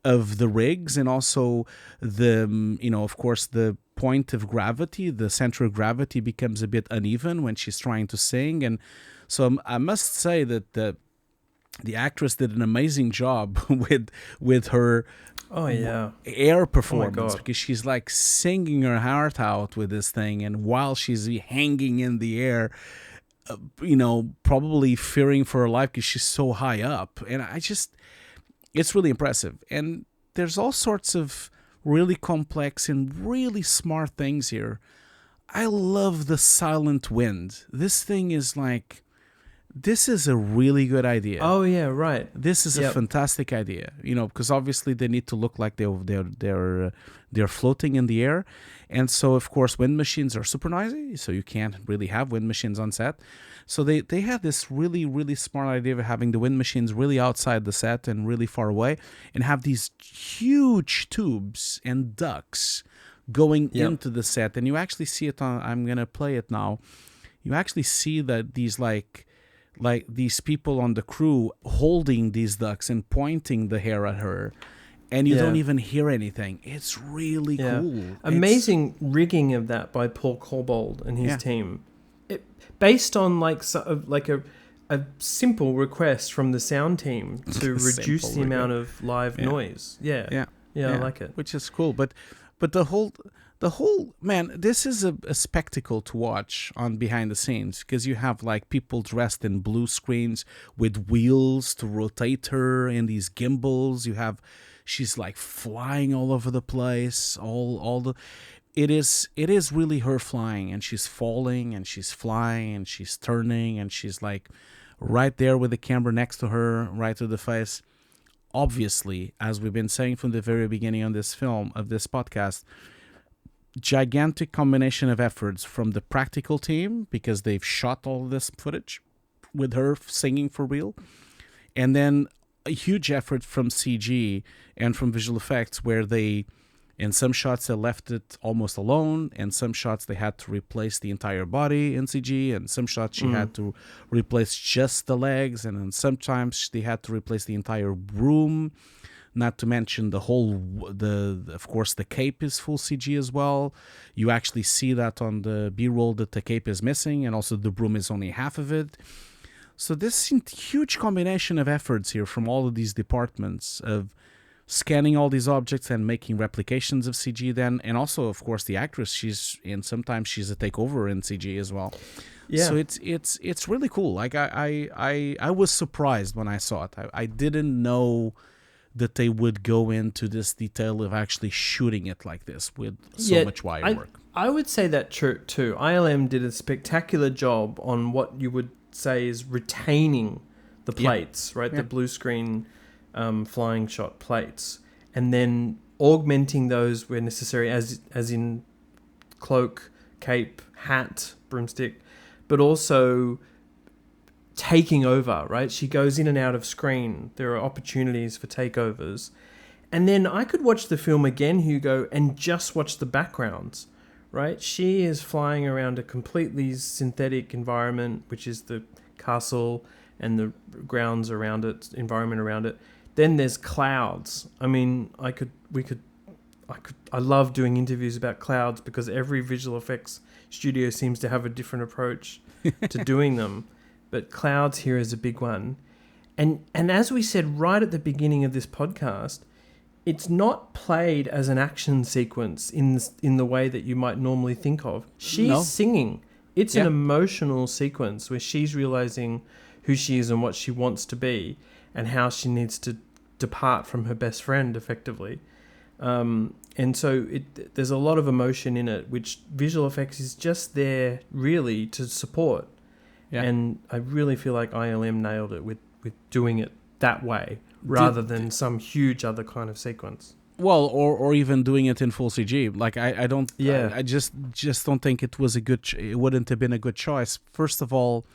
of the rigs. And also of course, the point of gravity, the center of gravity becomes a bit uneven when she's trying to sing. And so I must say that the actress did an amazing job with her Oh yeah. air Oh my performance, God. because she's like singing her heart out with this thing, and while she's hanging in the air, probably fearing for her life because she's so high up. And it's really impressive. And there's all sorts of really complex and really smart things here. I love the silent wind. This is a really good idea. Oh yeah, right. This is a Yep. fantastic idea, because obviously they need to look like they're floating in the air, and so of course wind machines are super noisy, so you can't really have wind machines on set. So they had this really really smart idea of having the wind machines really outside the set and really far away, and have these huge tubes and ducts going Yep. into the set, and you actually see it on. I'm gonna play it now. You actually see that these like these people on the crew holding these ducks and pointing the hair at her, and you Yeah. don't even hear anything. It's really Yeah. cool. Amazing rigging of that by Paul Corbold and his Yeah. team. Based on a simple request from the sound team to reduce Simple the amount of live noise. Yeah. Yeah, Yeah, I like it. which is cool. But the whole man, this is a spectacle to watch on behind the scenes, because you have like people dressed in blue screens with wheels to rotate her and these gimbals. She's like flying all over the place. It is really her flying, and she's falling and she's flying and she's turning, and she's like right there with the camera next to her, right to the face. Obviously, as we've been saying from the very beginning of this podcast, gigantic combination of efforts from the practical team, because they've shot all this footage with her singing for real, and then a huge effort from CG and from visual effects, where in some shots they left it almost alone, and some shots they had to replace the entire body in CG, and some shots she had to replace just the legs, and then sometimes they had to replace the entire room. Not to mention of course the cape is full CG as well. You actually see that on the B-roll that the cape is missing, and also the broom is only half of it. So this huge combination of efforts here from all of these departments of scanning all these objects and making replications of CG then, and also of course the actress, sometimes she's a takeover in CG as well. Yeah. So it's really cool. Like I was surprised when I saw it. I didn't know that they would go into this detail of actually shooting it like this with so much wire work. I would say that too. ILM did a spectacular job on what you would say is retaining the plates, right? Yeah. The blue screen flying shot plates, and then augmenting those where necessary, as in cloak, cape, hat, broomstick, but also taking over, right? She goes in and out of screen. There are opportunities for takeovers. And then I could watch the film again, Hugo, and just watch the backgrounds, right? She is flying around a completely synthetic environment, which is the castle and the grounds around it, environment around it. Then there's clouds. I mean, I love doing interviews about clouds, because every visual effects studio seems to have a different approach to doing them. But clouds here is a big one. And as we said right at the beginning of this podcast, it's not played as an action sequence in the way that you might normally think of. She's singing. It's an emotional sequence where she's realizing who she is and what she wants to be, and how she needs to depart from her best friend, effectively. And so there's a lot of emotion in it, which visual effects is just there really to support. Yeah. And I really feel like ILM nailed it with doing it that way, rather than some huge other kind of sequence. Well, or even doing it in full CG. Like I don't. Yeah. I just don't think it was it wouldn't have been a good choice. First of all,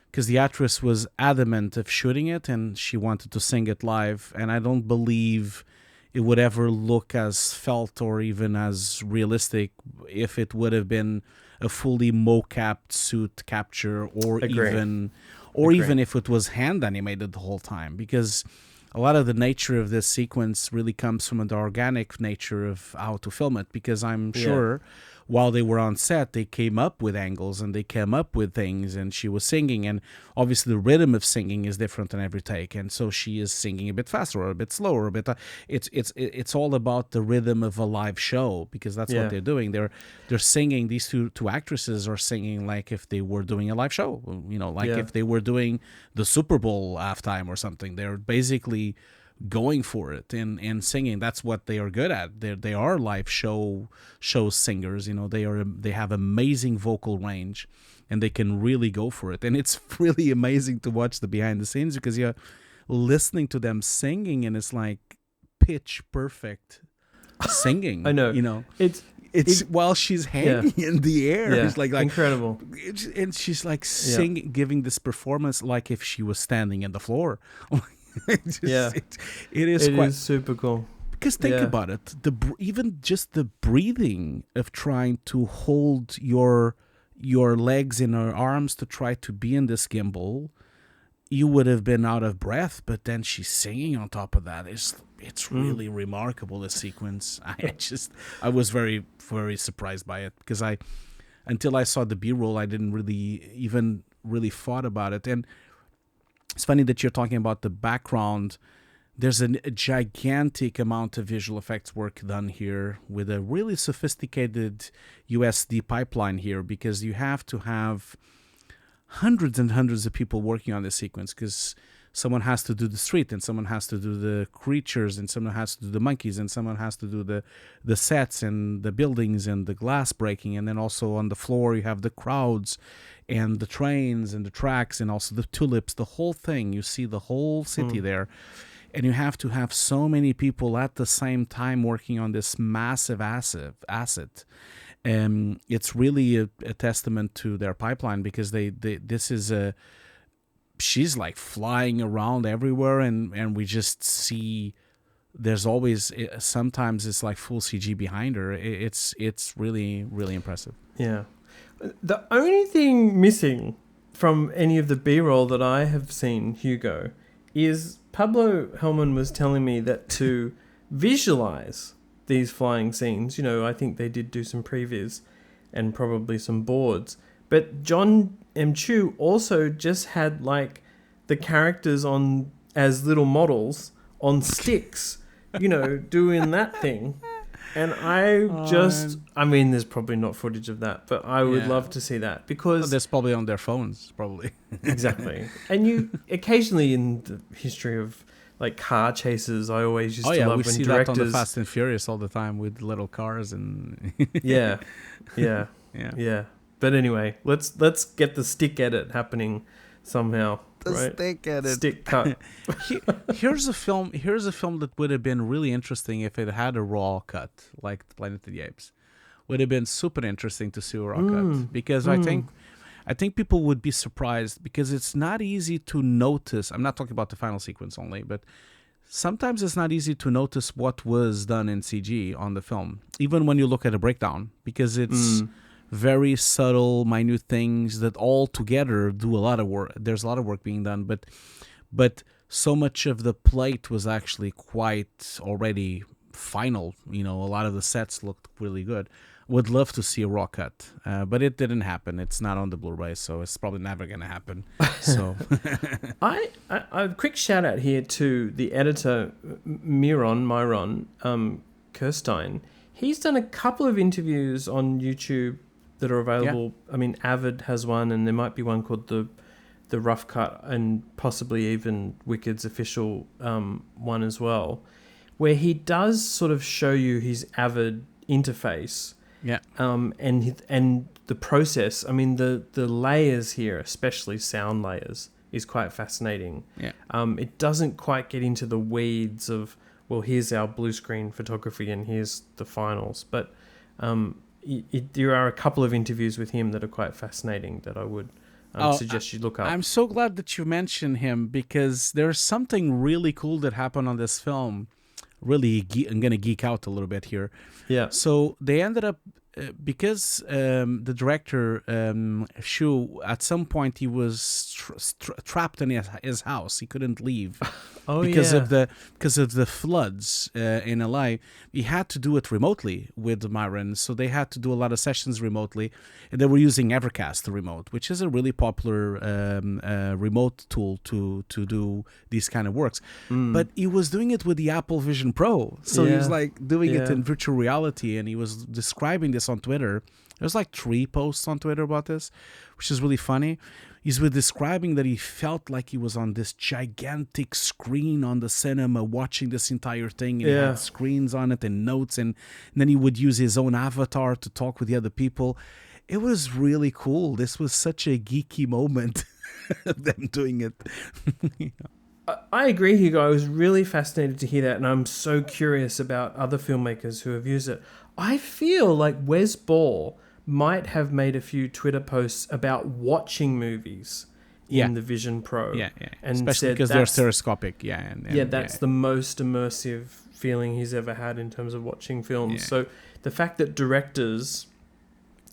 because the actress was adamant of shooting it, and she wanted to sing it live, and I don't believe it would ever look as felt or even as realistic if it would have been a fully mocapped suit capture, or even if it was hand animated the whole time, because a lot of the nature of this sequence really comes from the organic nature of how to film it, because I'm sure while they were on set, they came up with angles and they came up with things, and she was singing, and obviously the rhythm of singing is different in every take, and so she is singing a bit faster or a bit slower, a bit. It's all about the rhythm of a live show, because that's what they're doing. They're singing. These two actresses are singing like if they were doing a live show. If they were doing the Super Bowl halftime or something. They're basically going for it and singing. That's what they are good at. They are live show singers. They have amazing vocal range, and they can really go for it. And it's really amazing to watch the behind the scenes, because you're listening to them singing, and it's like pitch perfect singing. I know. It's while she's hanging in the air. Yeah. It's like incredible. And she's like singing, giving this performance like if she was standing in the floor. It is super cool. Because think about it, even just the breathing of trying to hold your legs and your arms to try to be in this gimbal, you would have been out of breath. But then she's singing on top of that. It's really remarkable, this sequence. I was very, very surprised by it, because until I saw the B-roll, I didn't even really thought about it. And it's funny that you're talking about the background. There's a gigantic amount of visual effects work done here with a really sophisticated USD pipeline here, because you have to have hundreds and hundreds of people working on this sequence, because someone has to do the street, and someone has to do the creatures, and someone has to do the monkeys, and someone has to do the sets and the buildings and the glass breaking, and then also on the floor you have the crowds and the trains and the tracks and also the tulips, the whole thing. You see the whole city there, and you have to have so many people at the same time working on this massive asset. It's really a testament to their pipeline, because she's like flying around everywhere, and we just see there's always, sometimes it's like full CG behind her. It's really, really impressive. Yeah. The only thing missing from any of the B-roll that I have seen, Hugo, is Pablo Hellman was telling me that to visualize these flying scenes, I think they did do some previs and probably some boards, but Jon M also just had like the characters on as little models on sticks, doing that thing. And there's probably not footage of that, but I would love to see that, because there's probably on their phones, probably. Exactly. And you occasionally, in the history of like car chases, I always used to love when directors... we see that on the Fast and Furious all the time with little cars and... yeah. But anyway, let's get the stick edit happening somehow. Stick edit. Stick cut. Here's a film that would have been really interesting if it had a raw cut, like Planet of the Apes. Would have been super interesting to see a raw cut, because I think people would be surprised, because it's not easy to notice. I'm not talking about the final sequence only, but sometimes it's not easy to notice what was done in CG on the film, even when you look at a breakdown, because it's very subtle, minute things that all together do a lot of work. There's a lot of work being done, but so much of the plate was actually quite already final. A lot of the sets looked really good. Would love to see a raw cut, but it didn't happen. It's not on the Blu-ray, so it's probably never going to happen. So, a quick shout out here to the editor, Myron Kerstein. He's done a couple of interviews on YouTube that are available. Yeah. I mean, Avid has one, and there might be one called the Rough Cut, and possibly even Wicked's official one as well, where he does sort of show you his Avid interface. Yeah. And the process. I mean, the layers here, especially sound layers, is quite fascinating. Yeah. It doesn't quite get into the weeds of, well, here's our blue screen photography and here's the finals, but there are a couple of interviews with him that are quite fascinating that I would suggest you look up. I'm so glad that you mentioned him, because there's something really cool that happened on this film. Really, I'm going to geek out a little bit here. Yeah. So they ended up because the director Shu, at some point he was trapped in his house. He couldn't leave because of the floods in LA. He had to do it remotely with Myron, so they had to do a lot of sessions remotely, and they were using Evercast, the remote, which is a really popular remote tool to do these kind of works. But he was doing it with the Apple Vision Pro, so he was like doing it in virtual reality, and he was describing this on Twitter. There's like 3 posts on Twitter about this, which is really funny. He's describing that he felt like he was on this gigantic screen on the cinema watching this entire thing, and he had screens on it and notes, and then he would use his own avatar to talk with the other people. It was really cool. This was such a geeky moment, them doing it. I agree, Hugo. I was really fascinated to hear that, and I'm so curious about other filmmakers who have used it. I feel like Wes Ball might have made a few Twitter posts about watching movies in the Vision Pro. And especially because they're stereoscopic. That's the most immersive feeling he's ever had in terms of watching films. So the fact that directors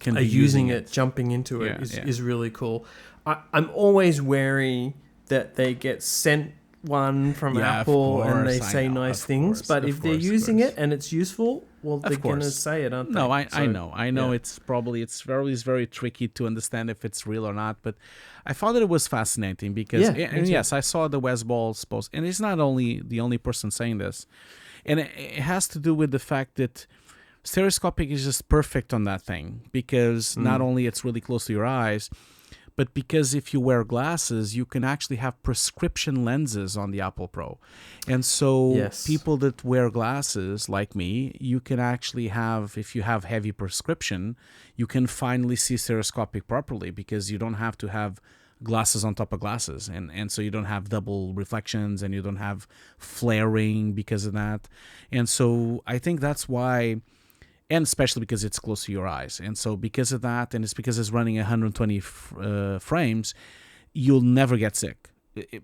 are using it, jumping into it, is really cool. I'm always wary that they get sent one from Apple and they say nice things, but if they're using it and it's useful, well, they're going to say it, aren't they? No, I know. It's very tricky to understand if it's real or not, but I found that it was fascinating because, yes, I saw the Wes Ball's post, and he's not the only person saying this, and it has to do with the fact that stereoscopic is just perfect on that thing, because not only it's really close to your eyes, but because if you wear glasses, you can actually have prescription lenses on the Apple Pro. And so people that wear glasses, like me, you can actually have, if you have heavy prescription, you can finally see stereoscopic properly, because you don't have to have glasses on top of glasses. And so you don't have double reflections, and you don't have flaring because of that. And so I think that's why... And especially because it's close to your eyes. And so because of that, and it's because it's running 120 frames, you'll never get sick.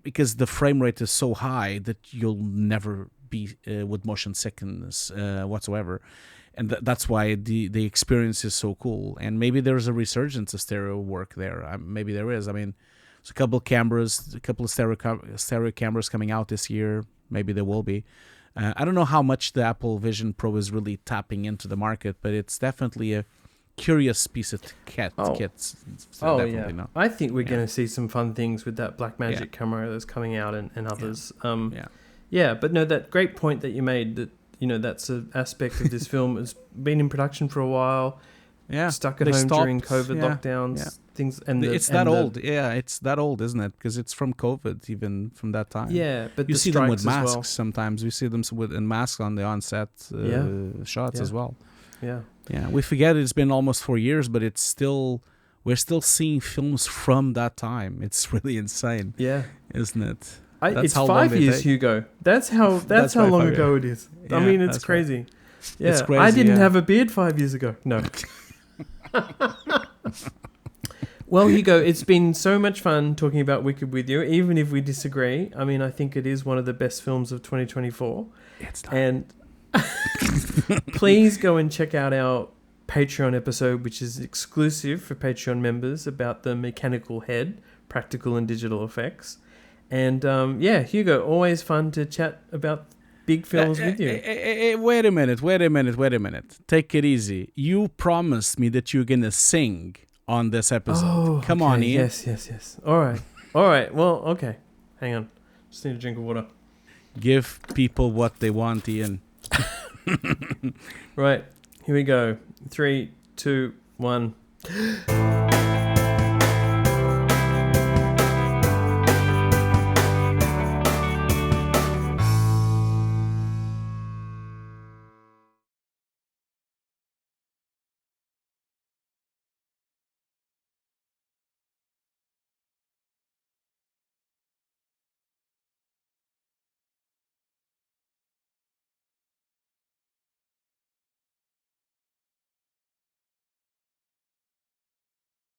Because the frame rate is so high that you'll never be with motion sickness whatsoever. And that's why the experience is so cool. And maybe there's a resurgence of stereo work there. Maybe there is. I mean, there's a couple of stereo cameras coming out this year. Maybe there will be. I don't know how much the Apple Vision Pro is really tapping into the market, but it's definitely a curious piece of kits. So no. I think we're going to see some fun things with that Blackmagic camera that's coming out and others. But no, that great point that you made, that that's an aspect of this film. It's been in production for a while. Stuck at home during COVID lockdowns. Things, and it's that old. It's that old, isn't it? Because it's from COVID, even from that time. But you see them with masks sometimes. We see them with masks on the on-set shots as well. We forget it's been almost 4 years, but we're still seeing films from that time. It's really insane. Isn't it? It's 5 years, Hugo. That's how long ago it is. I mean, it's crazy. Right. It's crazy. I didn't have a beard 5 years ago. No. Well, Hugo, it's been so much fun talking about Wicked with you, even if we disagree. I mean, I think it is one of the best films of 2024. It's not. And please go and check out our Patreon episode, which is exclusive for Patreon members, about the mechanical head, practical and digital effects. And Hugo, always fun to chat about big films with you. Wait a minute. Take it easy. You promised me that you're going to sing on this episode. Come on, Ian. Yes. All right. Well, okay. Hang on. Just need a drink of water. Give people what they want, Ian. Right. Here we go. 3, 2, 1.